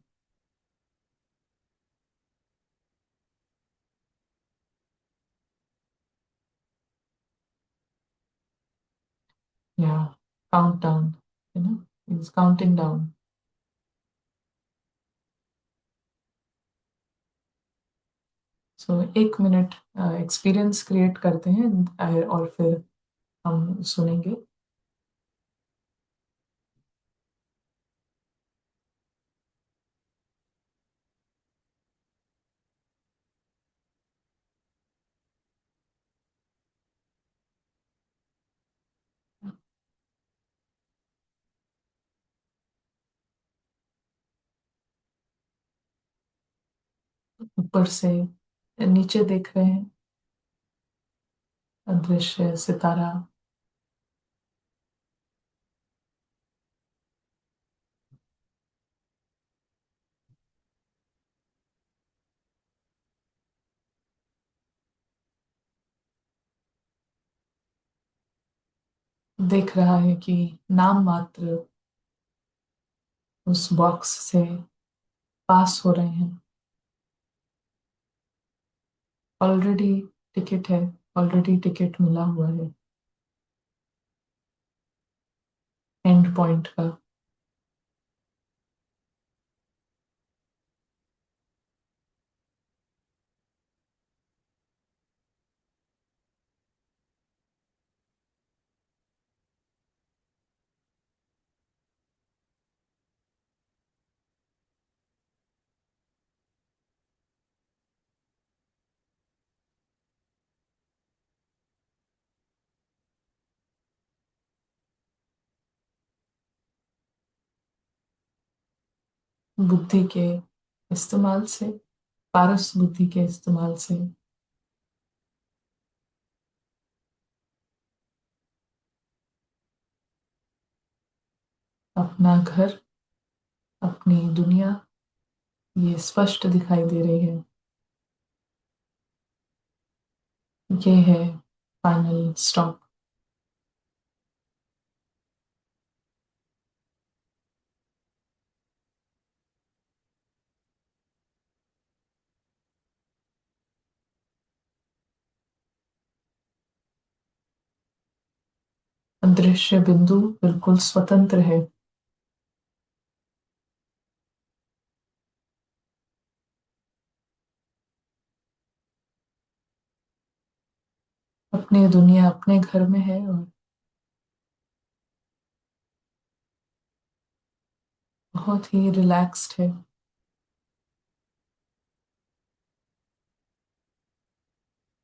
या count down, you know, is counting down. So 1 minute experience create करते हैं, और फिर हम सुनेंगे। ऊपर से नीचे देख रहे हैं, अदृश्य सितारा। देख रहा है कि नाम मात्र उस बॉक्स से पास हो रहे हैं। ऑलरेडी टिकट है, ऑलरेडी टिकट मिला हुआ है एंड पॉइंट का। बुद्धि के इस्तेमाल से, पारस बुद्धि के इस्तेमाल से अपना घर, अपनी दुनिया ये स्पष्ट दिखाई दे रही है। ये है फाइनल स्टॉप। दृश्य बिंदु बिल्कुल स्वतंत्र है। अपनी दुनिया अपने घर में है और बहुत ही रिलैक्स्ड है।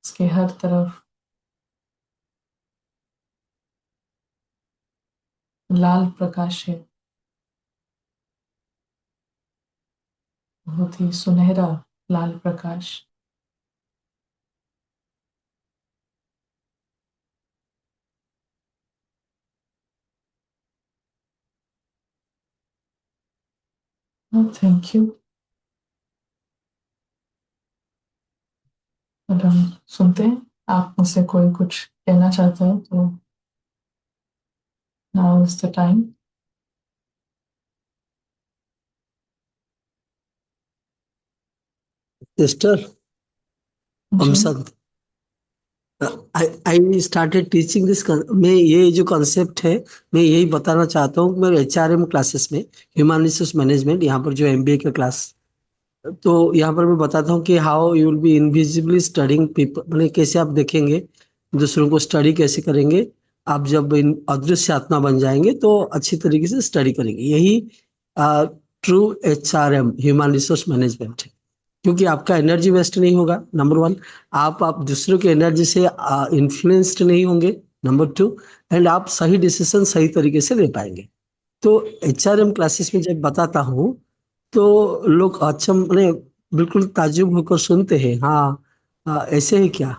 इसके हर तरफ लाल प्रकाश है, बहुत ही सुनहरा लाल प्रकाश। Thank you. और हम सुनते हैं, आप मुझसे कोई कुछ कहना चाहता है तो now is the time. Sister ji. अमसद, आई स्टार्टेड टीचिंग दिस। मैं ये जो कॉन्सेप्ट है, मैं यही बताना चाहता हूँ कि मेरे HRM क्लासेस में, ह्यूमन रिसोर्स मैनेजमेंट, यहाँ पर जो MBA का क्लास, तो यहाँ पर मैं बताता हूँ कि how you will be invisibly studying people, मैंने कैसे आप देखेंगे दूसरों को, स्टडी कैसे करेंगे। आप जब इन अदृश्य आत्मा बन जाएंगे तो अच्छी तरीके से स्टडी करेंगे। यही true HRM, human resource management है। क्योंकि आपका एनर्जी वेस्ट नहीं होगा, नंबर वन। आप दूसरों की एनर्जी से इन्फ्लुएंस्ड नहीं होंगे, नंबर टू। एंड आप सही डिसीजन सही तरीके से ले पाएंगे। तो HRM क्लासेस में जब बताता हूँ तो लोग अच्छा, मैंने बिल्कुल ताज्जुब होकर सुनते हैं। हाँ, ऐसे ही क्या,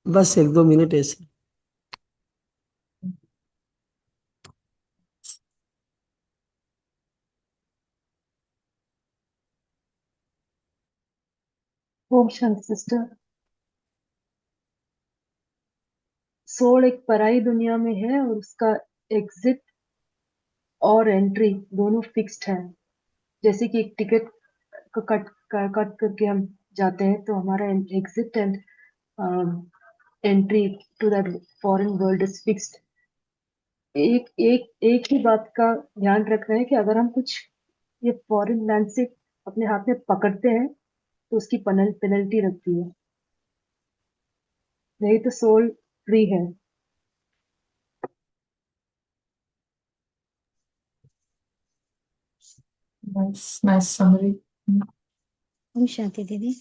बस एक दो मिनट ऐसे। ओम शांति सिस्टर। सोल एक पराई दुनिया में है और उसका एग्जिट और एंट्री दोनों फिक्स्ड है। जैसे कि एक टिकट को कट करके हम जाते हैं तो हमारा exit and entry to that foreign world is fixed. एक एक एक ही बात का ध्यान रखना है कि अगर हम कुछ ये फॉरेन लैंड से अपने हाथ में पकड़ते हैं तो उसकी पेनल्टी लगती है, नहीं तो सोल फ्री है। Nice nice summary. ओम शांति दीदी।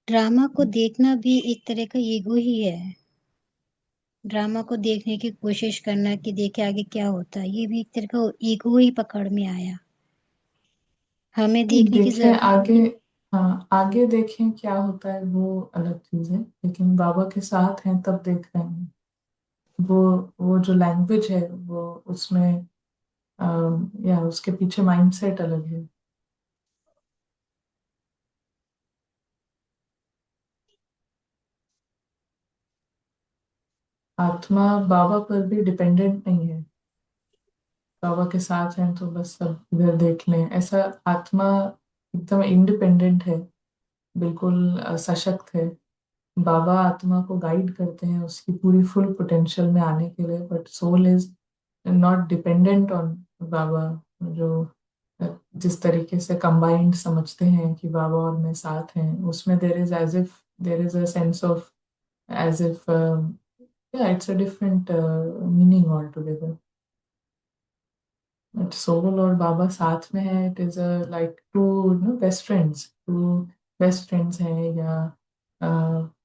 ड्रामा को देखना भी एक तरह का ईगो ही है। ड्रामा को देखने की कोशिश करना कि देखे आगे क्या होता है, ये भी एक तरह का ईगो ही पकड़ में आया। हमें देखने की देखें जरूरत आगे। नहीं। हाँ, आगे देखें क्या होता है वो अलग चीज है, लेकिन बाबा के साथ हैं तब देख रहे हैं। वो वो जो लैंग्वेज है वो उसमें या उसके पीछे माइंडसेट अलग है। आत्मा बाबा पर भी डिपेंडेंट नहीं है। बाबा के साथ हैं तो बस सब इधर देख लें, ऐसा आत्मा एकदम इंडिपेंडेंट है, बिल्कुल सशक्त है। बाबा आत्मा को गाइड करते हैं उसकी पूरी फुल पोटेंशियल में आने के लिए, but soul is not dependent on Baba. जो जिस तरीके से कंबाइंड समझते हैं कि बाबा और मैं साथ हैं, उसमें there is a sense of as if या it's a different meaning all together. But soul और बाबा साथ में है, it is a like two no best friends, two best friends हैं या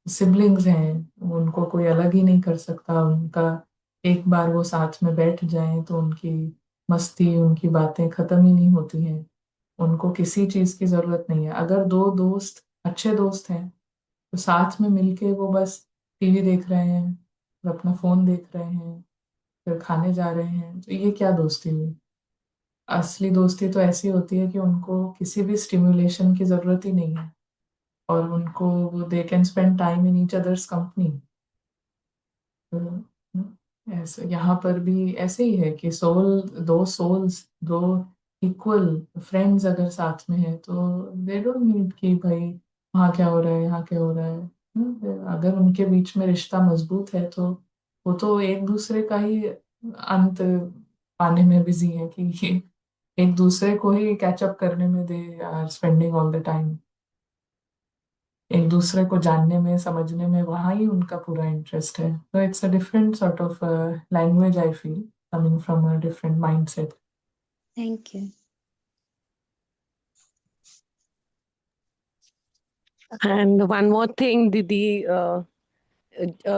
सिबलिंग्स हैं। उनको कोई अलग ही नहीं कर सकता उनका। एक बार वो साथ में बैठ जाएं तो उनकी मस्ती, उनकी बातें खत्म ही नहीं होती हैं। उनको किसी चीज की जरूरत नहीं है। अगर दो दोस्त अच्छे दोस्त हैं तो साथ में मिलके वो बस टीवी देख रहे हैं और अपना फोन देख रहे हैं, फिर खाने जा रहे हैं, तो ये क्या दोस्ती हुई? असली दोस्ती तो ऐसी होती है कि उनको किसी भी स्टिम्युलेशन की जरूरत ही नहीं है, और उनको they can spend time in each others company. ऐसे यहाँ पर भी ऐसे ही है कि दो सोल्स, दो इक्वल फ्रेंड्स अगर साथ में है तो दे डोंट नीड कि भाई वहाँ क्या हो रहा है, यहाँ क्या हो रहा है। अगर उनके बीच में रिश्ता मजबूत है तो वो तो एक दूसरे का ही अंत पाने में बिजी है कि ये एक दूसरे को ही कैचअप करने में they are spending all the time. एक दूसरे को जानने में, समझने में, वहाँ ही उनका पूरा इंटरेस्ट है। तो it's a different sort of language I feel, coming from a different mindset. Thank you. And one more thing, Didi,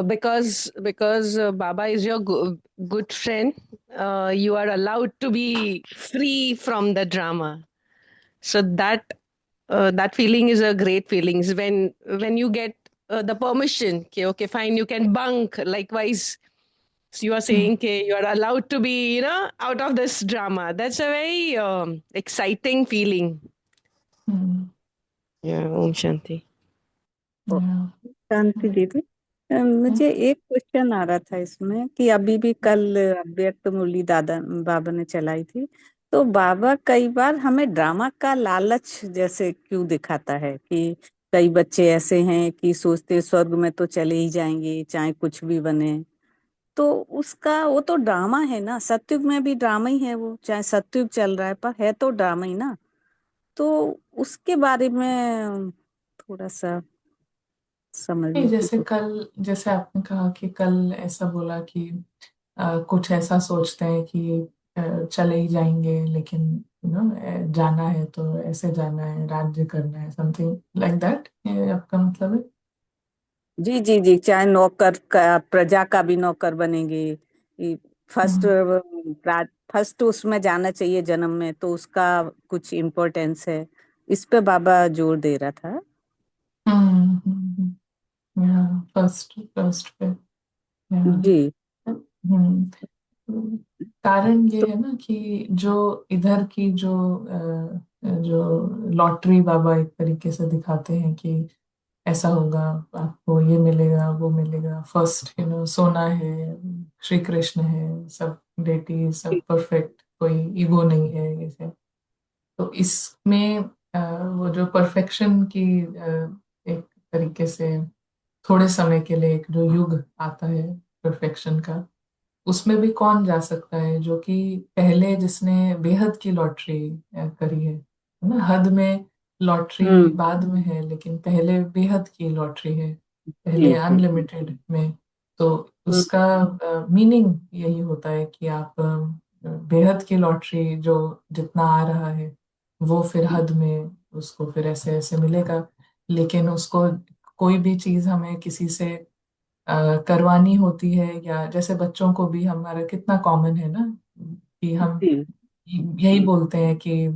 because Baba is your good friend, you are allowed to be free from the drama. So that feeling is a great feeling. When you get the permission, okay, fine, you can bunk. Likewise, so you are saying, okay, you are allowed to be, out of this drama. That's a very exciting feeling. Yeah, Om Shanti. शांति दीदी, मुझे एक question आ रहा था इसमें कि अभी भी कल अव्यक्त मुरली दादा बाबा ने चलाई थी, तो बाबा कई बार हमें ड्रामा का लालच जैसे क्यों दिखाता है कि कई बच्चे ऐसे हैं कि सोचते स्वर्ग में तो चले ही जाएंगे चाहे कुछ भी बने। तो उसका वो तो ड्रामा है ना, सत्युग में भी ड्रामा ही है, वो चाहे सत्युग चल रहा है पर है तो ड्रामा ही ना। तो उसके बारे में थोड़ा सा नहीं, समझने की जैसे कोशिश। कल, जैसे आपने कहा कि कल ऐसा बोला कि कुछ ऐसा सोचते हैं कि चले ही जाएंगे, लेकिन जाना है तो ऐसे जाना है, राज्य करना है, समथिंग लाइक दैट, ये आपका मतलब है? जी जी जी, चाहे नौकर का, प्रजा का भी नौकर बनेंगे। फर्स्ट हम्म फर्स्ट उसमें जाना चाहिए जन्म में, तो उसका कुछ इम्पोर्टेंस है, इस पे बाबा जोर दे रहा था। फर्स्ट फर्स्ट पे। जी। हम्म कारण ये तो है ना कि जो इधर की जो लॉटरी बाबा एक तरीके से दिखाते हैं कि ऐसा होगा, आपको ये मिलेगा, वो मिलेगा, फर्स्ट सोना है, श्री कृष्ण है, सब डेटी, सब परफेक्ट, कोई ईगो नहीं है, ये सब। तो इसमें वो जो परफेक्शन की एक तरीके से थोड़े समय के लिए एक जो युग आता है परफेक्शन का, उसमें भी कौन जा सकता है जो कि पहले जिसने बेहद की लॉटरी करी है ना? हद में लॉटरी हम्म। बाद में है, लेकिन पहले बेहद की लॉटरी है, जी पहले जी। अनलिमिटेड में। तो हम्म। उसका मीनिंग यही होता है कि आप बेहद की लॉटरी जो जितना आ रहा है वो फिर हद में उसको फिर ऐसे ऐसे मिलेगा। लेकिन उसको कोई भी चीज हमें किसी से करवानी होती है, या जैसे बच्चों को भी हमारा कितना कॉमन है ना कि हम जी। यही बोलते हैं कि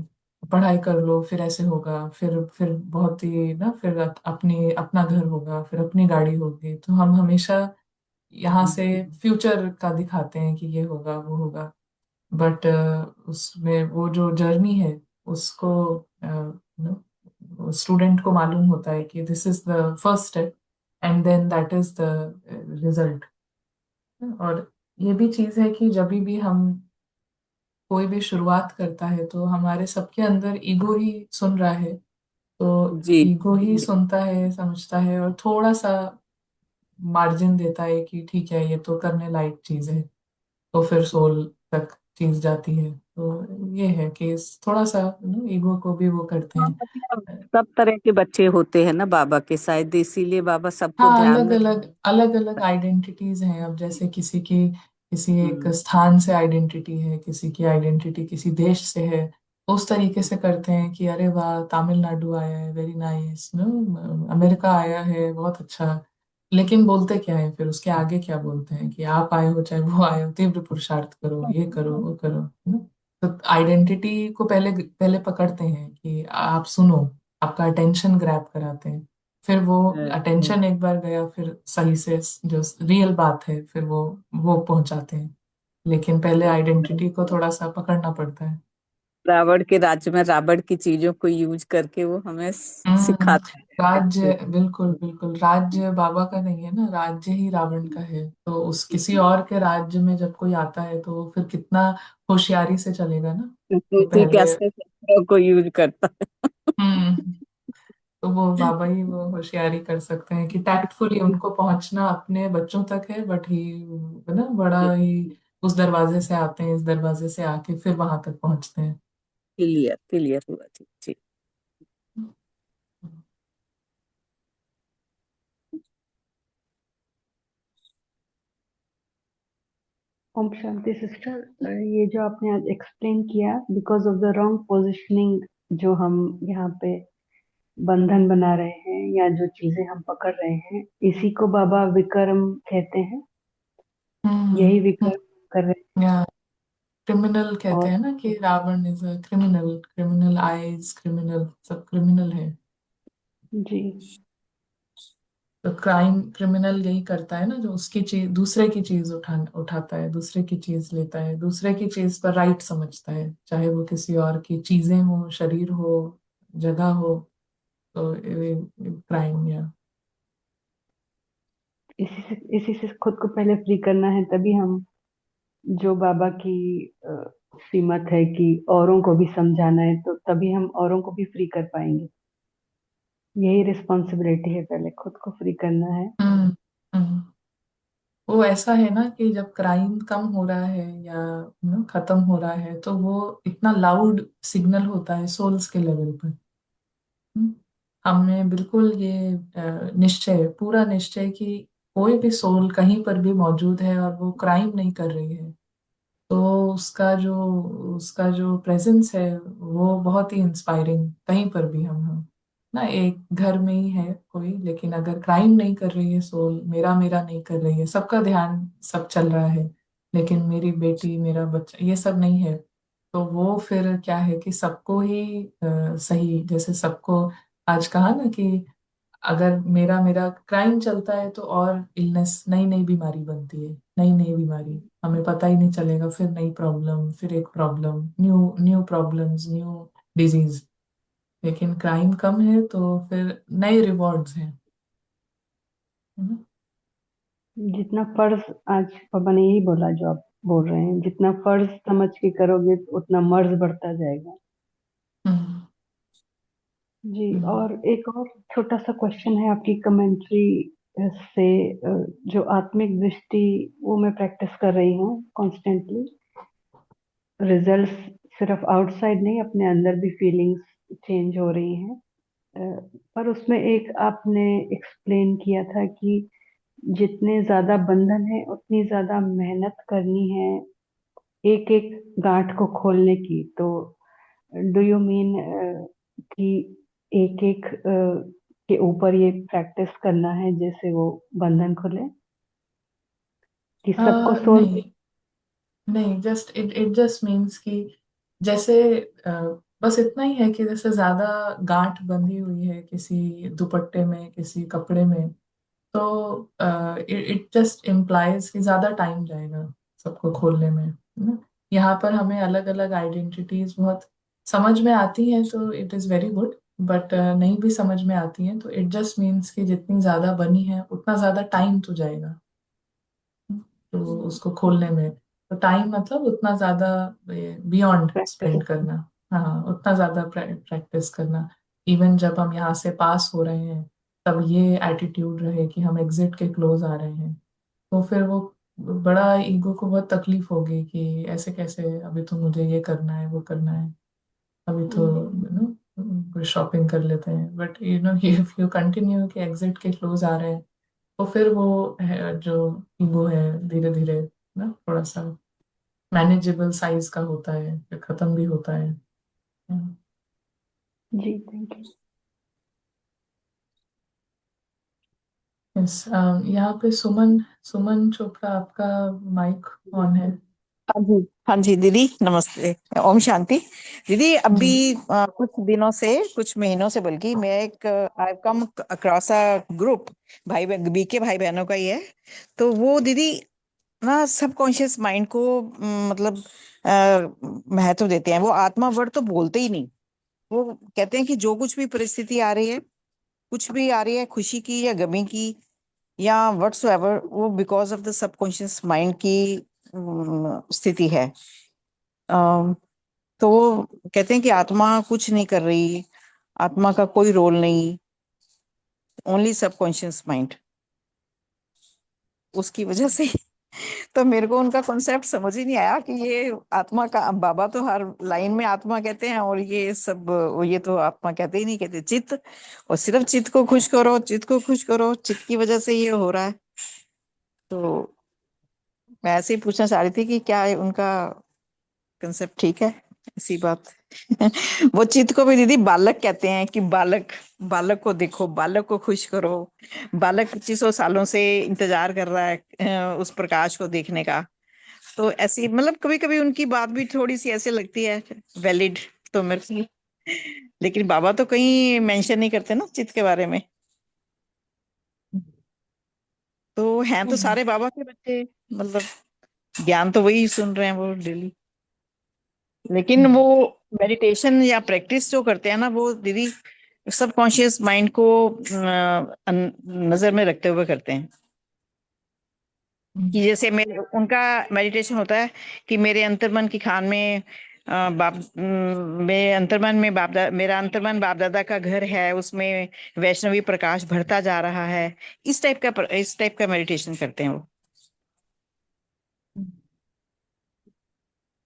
पढ़ाई कर लो, फिर ऐसे होगा, फिर बहुत ही ना, फिर अपनी अपना घर होगा, फिर अपनी गाड़ी होगी। तो हम हमेशा यहाँ से फ्यूचर का दिखाते हैं कि ये होगा, वो होगा। बट उसमें वो जो जर्नी है उसको स्टूडेंट को मालूम होता है कि this is the first step and then that is the result. और ये भी चीज है कि जब भी हम कोई भी शुरुआत करता है तो हमारे सबके अंदर ईगो ही सुन रहा है। तो जी। ईगो ही सुनता है, समझता है, और थोड़ा सा मार्जिन देता है कि ठीक है ये तो करने लायक चीज है, तो फिर सोल तक चीज जाती है। तो ये है कि थोड़ा सा ईगो को भी वो करते हाँ, हैं। मतलब सब तरह के बच्चे होते हैं ना बाबा के, शायद इसीलिए बाबा सबको हाँ, ध्यान अलग में। अलग अलग अलग आइडेंटिटीज हैं। अब जैसे किसी की किसी एक हम्म। स्थान से आइडेंटिटी है, किसी की आइडेंटिटी किसी देश से है, तो उस तरीके से करते हैं कि अरे वाह, तमिलनाडु आया है, वेरी नाइस, नो अमेरिका आया है, बहुत अच्छा। लेकिन बोलते क्या है फिर उसके आगे, क्या बोलते हैं कि आप आए हो चाहे वो आए हो, तीव्र पुरुषार्थ करो, ये करो, वो करो, है ना? तो आइडेंटिटी को पहले पहले पकड़ते हैं कि आप सुनो, आपका अटेंशन ग्रैब कराते हैं, फिर वो अटेंशन एक बार गया, फिर सही से जो रियल बात है फिर वो पहुंचाते हैं, लेकिन पहले आइडेंटिटी को थोड़ा सा पकड़ना पड़ता है। रावण के राज्य में रावण की चीजों को यूज करके वो हमें हम्म। सिखाते हैं राज्य, एक्चुअली। बिल्कुल बिल्कुल, राज्य बाबा का नहीं है ना, राज्य ही रावण का है, तो उस किसी और के राज्य में जब कोई आता है तो वो फिर कितना होशियारी से चलेगा ना। तो उसी पहले कैसे शस्त्रों को यूज करता है। हम्म, तो वो बाबा ही वो होशियारी कर सकते हैं कि टैक्टफुली उनको पहुंचना अपने बच्चों तक है, बट ही है ना, बड़ा ही उस दरवाजे से आते हैं, इस दरवाजे से आके फिर वहां तक पहुंचते हैं। क्लियर क्लियर हुआ जी जी। ओम शांति सिस्टर, ये जो आपने आज एक्सप्लेन किया, because of the wrong positioning जो हम यहाँ पे बंधन बना रहे हैं या जो चीजें हम पकड़ रहे हैं, इसी को बाबा विक्रम कहते हैं। यही हम्म। विक्रम कर रहे या क्रिमिनल हैं। कहते और हैं ना कि Ravan is a criminal, criminal eyes, criminal, सब क्रिमिनल है। जी तो क्राइम क्रिमिनल यही करता है ना, जो उसकी चीज, दूसरे की चीज उठाता है, दूसरे की चीज लेता है, दूसरे की चीज पर राइट समझता है, चाहे वो किसी और की चीजें हो, शरीर हो, जगह हो, तो क्राइम या इसी से खुद को पहले फ्री करना है, तभी हम जो बाबा की सीमत है कि औरों को भी समझाना है, तो तभी हम औरों को भी फ्री कर पाएंगे। यही रिस्पॉन्सिबिलिटी है, पहले खुद को फ्री करना है। हम्म। हम्म। वो ऐसा है ना कि जब क्राइम कम हो रहा है या खत्म हो रहा है, तो वो इतना लाउड सिग्नल होता है सोल्स के लेवल पर। हम्म, हमें बिल्कुल ये निश्चय, पूरा निश्चय कि कोई भी सोल कहीं पर भी मौजूद है और वो क्राइम नहीं कर रही है, तो उसका जो प्रेजेंस है वो बहुत ही इंस्पायरिंग, कहीं पर भी हम ना, एक घर में ही है कोई, लेकिन अगर क्राइम नहीं कर रही है सोल, मेरा मेरा नहीं कर रही है, सबका ध्यान सब चल रहा है, लेकिन मेरी बेटी, मेरा बच्चा, ये सब नहीं है, तो वो फिर क्या है कि सबको ही सही, जैसे सबको आज कहा ना कि अगर मेरा मेरा क्राइम चलता है तो और इलनेस, नई नई बीमारी बनती है, नई नई बीमारी, हमें पता ही नहीं चलेगा, फिर नई प्रॉब्लम, फिर एक problem, new new problems, new disease. लेकिन क्राइम कम है तो फिर नए रिवॉर्ड्स हैं, है ना? जितना फर्ज, आज पापा ने यही बोला जो आप बोल रहे हैं, जितना फर्ज समझ के करोगे उतना मर्ज बढ़ता जाएगा। हम्म। जी, हम्म। और एक और छोटा सा क्वेश्चन है आपकी कमेंट्री से। जो आत्मिक दृष्टि, वो मैं प्रैक्टिस कर रही हूँ कॉन्स्टेंटली। रिजल्ट्स सिर्फ आउटसाइड नहीं, अपने अंदर भी फीलिंग्स चेंज हो रही हैं। पर उसमें एक आपने एक्सप्लेन किया था कि जितने ज्यादा बंधन है उतनी ज्यादा मेहनत करनी है एक एक गांठ को खोलने की। तो डू यू मीन कि एक एक के ऊपर ये प्रैक्टिस करना है जैसे वो बंधन खुले, कि सबको सोल। नहीं, नहीं, just it it just means कि जैसे अ, बस इतना ही है कि जैसे ज्यादा गांठ बंधी हुई है किसी दुपट्टे में, किसी कपड़े में, तो इट जस्ट इम्प्लाइज कि ज्यादा टाइम जाएगा सबको खोलने में, है ना? यहाँ पर हमें अलग अलग आइडेंटिटीज बहुत समझ में आती हैं तो it is very good, but नहीं भी समझ में आती हैं तो इट जस्ट मीन्स कि जितनी ज्यादा बनी है उतना ज्यादा टाइम तो जाएगा, तो उसको खोलने में, तो टाइम मतलब उतना ज्यादा बियॉन्ड प्रैक्टिस। स्पेंड करना। हाँ, उतना ज्यादा प्रैक्टिस करना। इवन जब हम यहाँ से पास हो रहे हैं, तब ये एटीट्यूड रहे कि हम एग्जिट के क्लोज आ रहे हैं, तो फिर वो बड़ा ईगो को बहुत तकलीफ होगी कि ऐसे कैसे, अभी तो मुझे ये करना है, वो करना है, अभी तो कोई शॉपिंग कर लेते हैं, बट इफ यू कंटिन्यू कि एग्जिट के क्लोज आ रहे हैं, तो फिर वो जो ईगो है धीरे धीरे ना थोड़ा सा मैनेजेबल साइज का होता है, फिर खत्म भी होता है। जी थैंक यू। यस, यहाँ पे सुमन, सुमन चोपड़ा, आपका माइक ऑन है। हाँ जी दीदी, नमस्ते। ओम शांति। दीदी अभी जी कुछ दिनों से, कुछ महीनों से बल्कि, मैं एक आई कम अक्रॉस अ ग्रुप, भाई बीके भाई बहनों का ही है। तो वो दीदी ना सबकॉन्शियस माइंड को मतलब महत्व देते हैं। वो आत्मा वर्ड तो बोलते ही नहीं। वो कहते हैं कि जो कुछ भी परिस्थिति आ रही है, कुछ भी आ रही है, खुशी की या गमी की या व्हाट्सएवर, वो because of the subconscious mind की स्थिति है। अम, तो वो कहते हैं कि आत्मा कुछ नहीं कर रही, आत्मा का कोई रोल नहीं, ओनली सबकॉन्शियस माइंड। उसकी वजह से तो मेरे को उनका कॉन्सेप्ट समझ ही नहीं आया कि ये आत्मा का, बाबा तो हर लाइन में आत्मा कहते हैं, और ये सब ये तो आत्मा कहते ही नहीं, कहते चित्त। और सिर्फ चित्त को खुश करो, चित्त को खुश करो, चित्त की वजह से ये हो रहा है। तो मैं ऐसे ही पूछना चाह रही थी कि क्या उनका कंसेप्ट ठीक है, इसी बात। वो चित्त को भी दीदी बालक कहते हैं कि बालक, बालक को देखो, बालक को खुश करो। बालक 2500 सालों से इंतजार कर रहा है उस प्रकाश को देखने का। तो ऐसी मतलब कभी कभी उनकी बात भी थोड़ी सी ऐसे लगती है वैलिड तो मेरे को। लेकिन बाबा तो कहीं मेंशन नहीं करते ना चित्त के बारे में। तो हैं तो सारे बाबा के बच्चे, मतलब ज्ञान तो वही सुन रहे हैं वो डेली। लेकिन वो मेडिटेशन या प्रैक्टिस जो करते हैं ना, वो दीदी सबकॉन्शियस माइंड को नजर में रखते हुए करते हैं। कि जैसे मेरे उनका मेडिटेशन होता है कि मेरे अंतर्मन की खान में मेरे अंतर्मन में मेरा अंतर्मन बाप दादा का घर है, उसमें वैष्णवी प्रकाश बढ़ता जा रहा है। इस टाइप का मेडिटेशन करते हैं वो।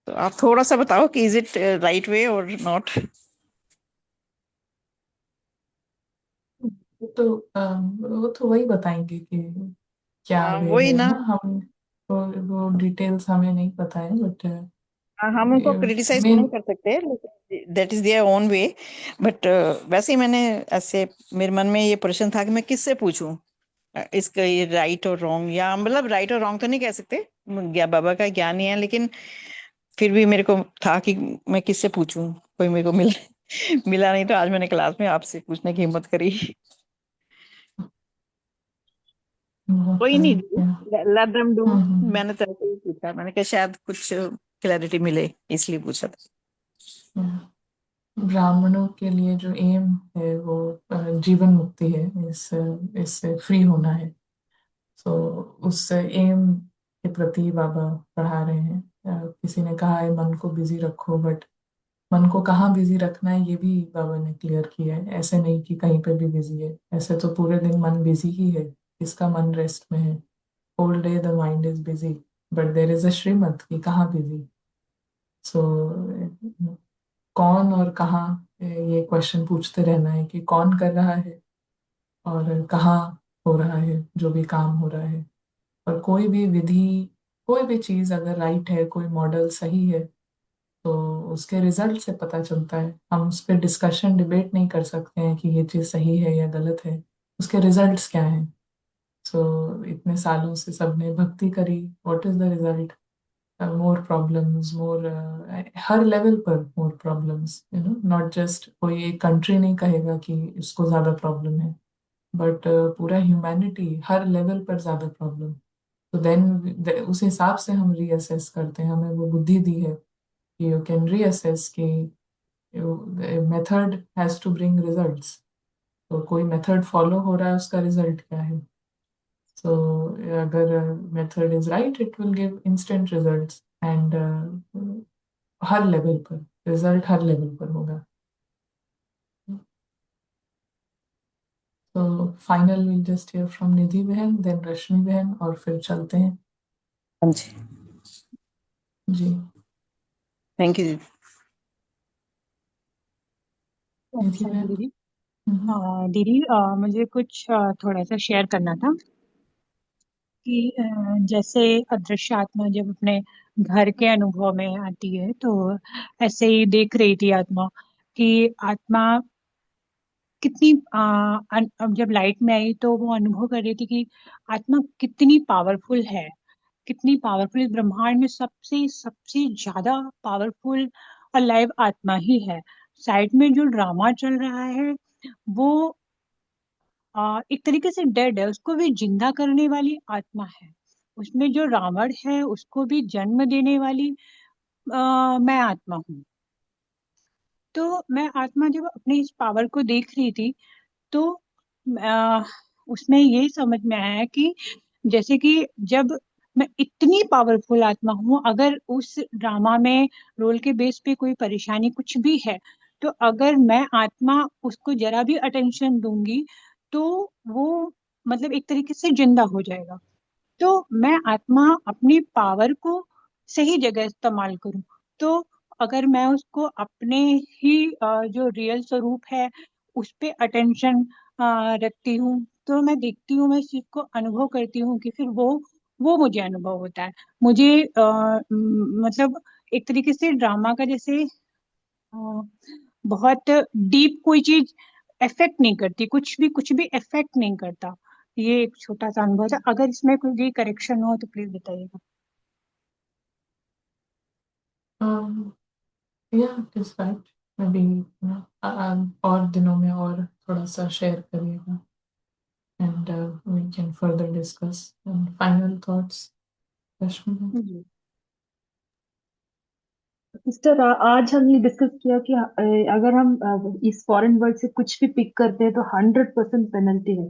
तो आप थोड़ा सा बताओ कि इज इट राइट वे और नॉट। वो तो वही बताएंगे कि क्या हाँ वे वही है ना। ना। हम वो डिटेल्स हमें नहीं पता है, बट हाँ, हम उनको क्रिटिसाइज तो मेन। नहीं कर सकते, लेकिन that is their own way. But वैसे ही मैंने ऐसे, मेरे मन में ये प्रश्न था कि मैं किससे पूछूं इसका ये राइट और रॉन्ग, या मतलब राइट और रॉन्ग तो नहीं कह सकते, बाबा का ज्ञान ही है, लेकिन फिर भी मेरे को था कि मैं किससे पूछूं। कोई मेरे को मिला नहीं, तो आज मैंने क्लास में आपसे पूछने की हिम्मत करी। वो कोई तो नहीं, क्या। Let them do. हम्म। मैंने तो ऐसे ही पूछा, मैंने कहा शायद कुछ क्लैरिटी मिले, इसलिए पूछा था। ब्राह्मणों के लिए जो एम है वो जीवन मुक्ति है, इससे फ्री होना है। तो उस एम के प्रति बाबा पढ़ा रहे हैं। किसी ने कहा है मन को बिजी रखो, बट मन को कहाँ बिजी रखना है ये भी बाबा ने क्लियर किया है। ऐसे नहीं कि कहीं पे भी बिजी है, ऐसे तो पूरे दिन मन बिजी ही है। इसका मन रेस्ट में है। Whole day the mind is busy, but there is a shrimat कि कहाँ बिजी। सो कौन और कहाँ, ये क्वेश्चन पूछते रहना है कि कौन कर रहा है और कहाँ हो रहा है जो भी काम हो रहा है। और कोई भी विधि, कोई भी चीज़ अगर राइट है, कोई मॉडल सही है, तो उसके रिजल्ट से पता चलता है। हम उस पर डिस्कशन डिबेट नहीं कर सकते हैं कि ये चीज़ सही है या गलत है। उसके रिजल्ट्स क्या हैं। सो इतने सालों से सबने भक्ति करी, what is the result. More problems, more, her level पर मोर प्रॉब्लम्स, नॉट जस्ट कोई एक कंट्री नहीं कहेगा कि इसको ज़्यादा प्रॉब्लम है, बट पूरा ह्यूमैनिटी हर लेवल पर ज़्यादा प्रॉब्लम। तो देन उस हिसाब से हम रीअसेस करते हैं। हमें वो बुद्धि दी है कि यू कैन रीअसेस कि method has to bring results. तो कोई मेथड फॉलो हो रहा है, उसका रिजल्ट क्या है। सो अगर method is right, it will give instant results, and हर लेवल पर, रिजल्ट हर लेवल पर होगा। तो final will just hear from Nidhi behen, then रश्मि बहन, और फिर चलते हैं। हाँ जी, जी थैंक यू। निधि अच्छा बहन। दीदी। हम्म। दीदी मुझे कुछ थोड़ा सा शेयर करना था कि जैसे अदृश्य आत्मा जब अपने घर के अनुभव में आती है, तो ऐसे ही देख रही थी आत्मा कि आत्मा कितनी अब जब लाइट में आई तो वो अनुभव कर रही थी कि आत्मा कितनी पावरफुल है। कितनी पावरफुल, इस ब्रह्मांड में सबसे सबसे ज्यादा पावरफुल और लाइव आत्मा ही है। साइड में जो ड्रामा चल रहा है वो एक तरीके से डेड है, उसको भी जिंदा करने वाली आत्मा है। उसमें जो रावण है उसको भी जन्म देने वाली मैं आत्मा हूँ। तो मैं आत्मा जब अपनी इस पावर को देख रही थी तो आ, उसमें यही समझ में आया कि जैसे कि जब मैं इतनी पावरफुल आत्मा हूँ, अगर उस ड्रामा में रोल के बेस पे कोई परेशानी कुछ भी है, तो अगर मैं आत्मा उसको जरा भी अटेंशन दूंगी तो वो मतलब एक तरीके से जिंदा हो जाएगा। तो मैं आत्मा अपनी पावर को सही जगह इस्तेमाल करूं, तो अगर मैं उसको अपने ही जो रियल स्वरूप है उस पे अटेंशन रखती हूँ, तो मैं देखती हूँ, मैं इस चीज को अनुभव करती हूँ कि फिर वो मुझे अनुभव होता है। मुझे मतलब एक तरीके से ड्रामा का जैसे बहुत डीप कोई चीज इफेक्ट नहीं करती, कुछ भी इफेक्ट नहीं करता। ये एक छोटा सा अनुभव था, अगर इसमें कोई भी करेक्शन हो तो प्लीज बताइएगा। या इट्स राइट, मे बी और दिनों में और थोड़ा सा शेयर करिएगा and we can further discuss. And final thoughts Rashmi? Sister, आज हमने डिस्कस किया कि अगर हम इस फॉरेन वर्ड से कुछ भी पिक करते हैं तो 100% पेनल्टी है।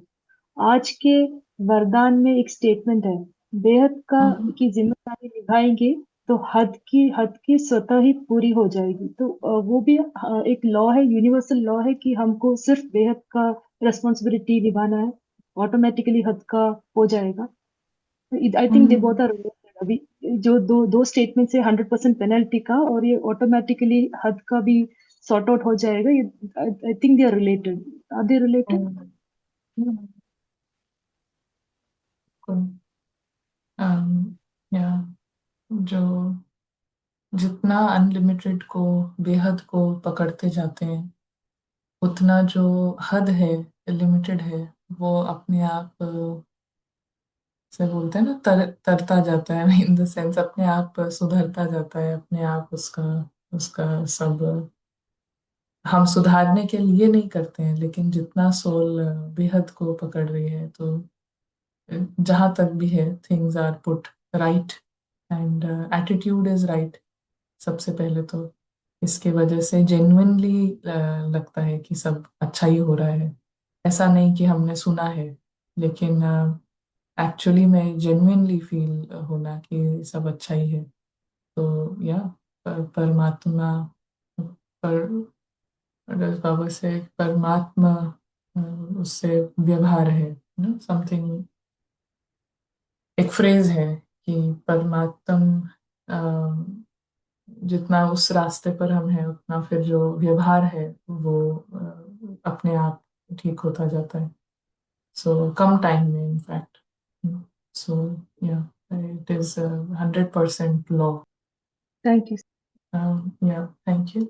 आज के वरदान में एक स्टेटमेंट है, बेहद का की जिम्मेदारी निभाएंगे तो हद की स्वतः ही पूरी हो जाएगी। तो वो भी एक लॉ है, यूनिवर्सल लॉ है कि हमको सिर्फ बेहद का रिस्पॉन्सिबिलिटी निभाना है, ऑटोमेटिकली हद का हो जाएगा। I think they both are related. अभी जो दो दो स्टेटमेंट है, 100% पेनल्टी का और ये ऑटोमेटिकली हद का भी सॉर्ट आउट हो जाएगा, ये I think they are related. Are they related? या जो जितना अनलिमिटेड को, बेहद को पकड़ते जाते हैं, उतना जो हद है, लिमिटेड है, वो अपने आप से बोलते हैं ना, तरता जाता है। इन द सेंस अपने आप सुधरता जाता है, अपने आप उसका उसका सब हम सुधारने के लिए नहीं करते हैं, लेकिन जितना सोल बेहद को पकड़ रही है, तो जहां तक भी है, things are put right and attitude is right सबसे पहले तो। इसके वजह से जेन्युइनली लगता है कि सब अच्छा ही हो रहा है। ऐसा नहीं कि हमने सुना है, लेकिन एक्चुअली में जेन्युइनली फील होना कि सब अच्छा ही है। तो या परमात्मा पर बाबा से परमात्मा उससे व्यवहार है ना, समथिंग, एक फ्रेज है कि परमात्म जितना उस रास्ते पर हम हैं, उतना फिर जो व्यवहार है वो अपने आप ठीक होता जाता है। सो कम टाइम में इनफैक्ट। सो या it is 100% law. Thank you. या थैंक यू।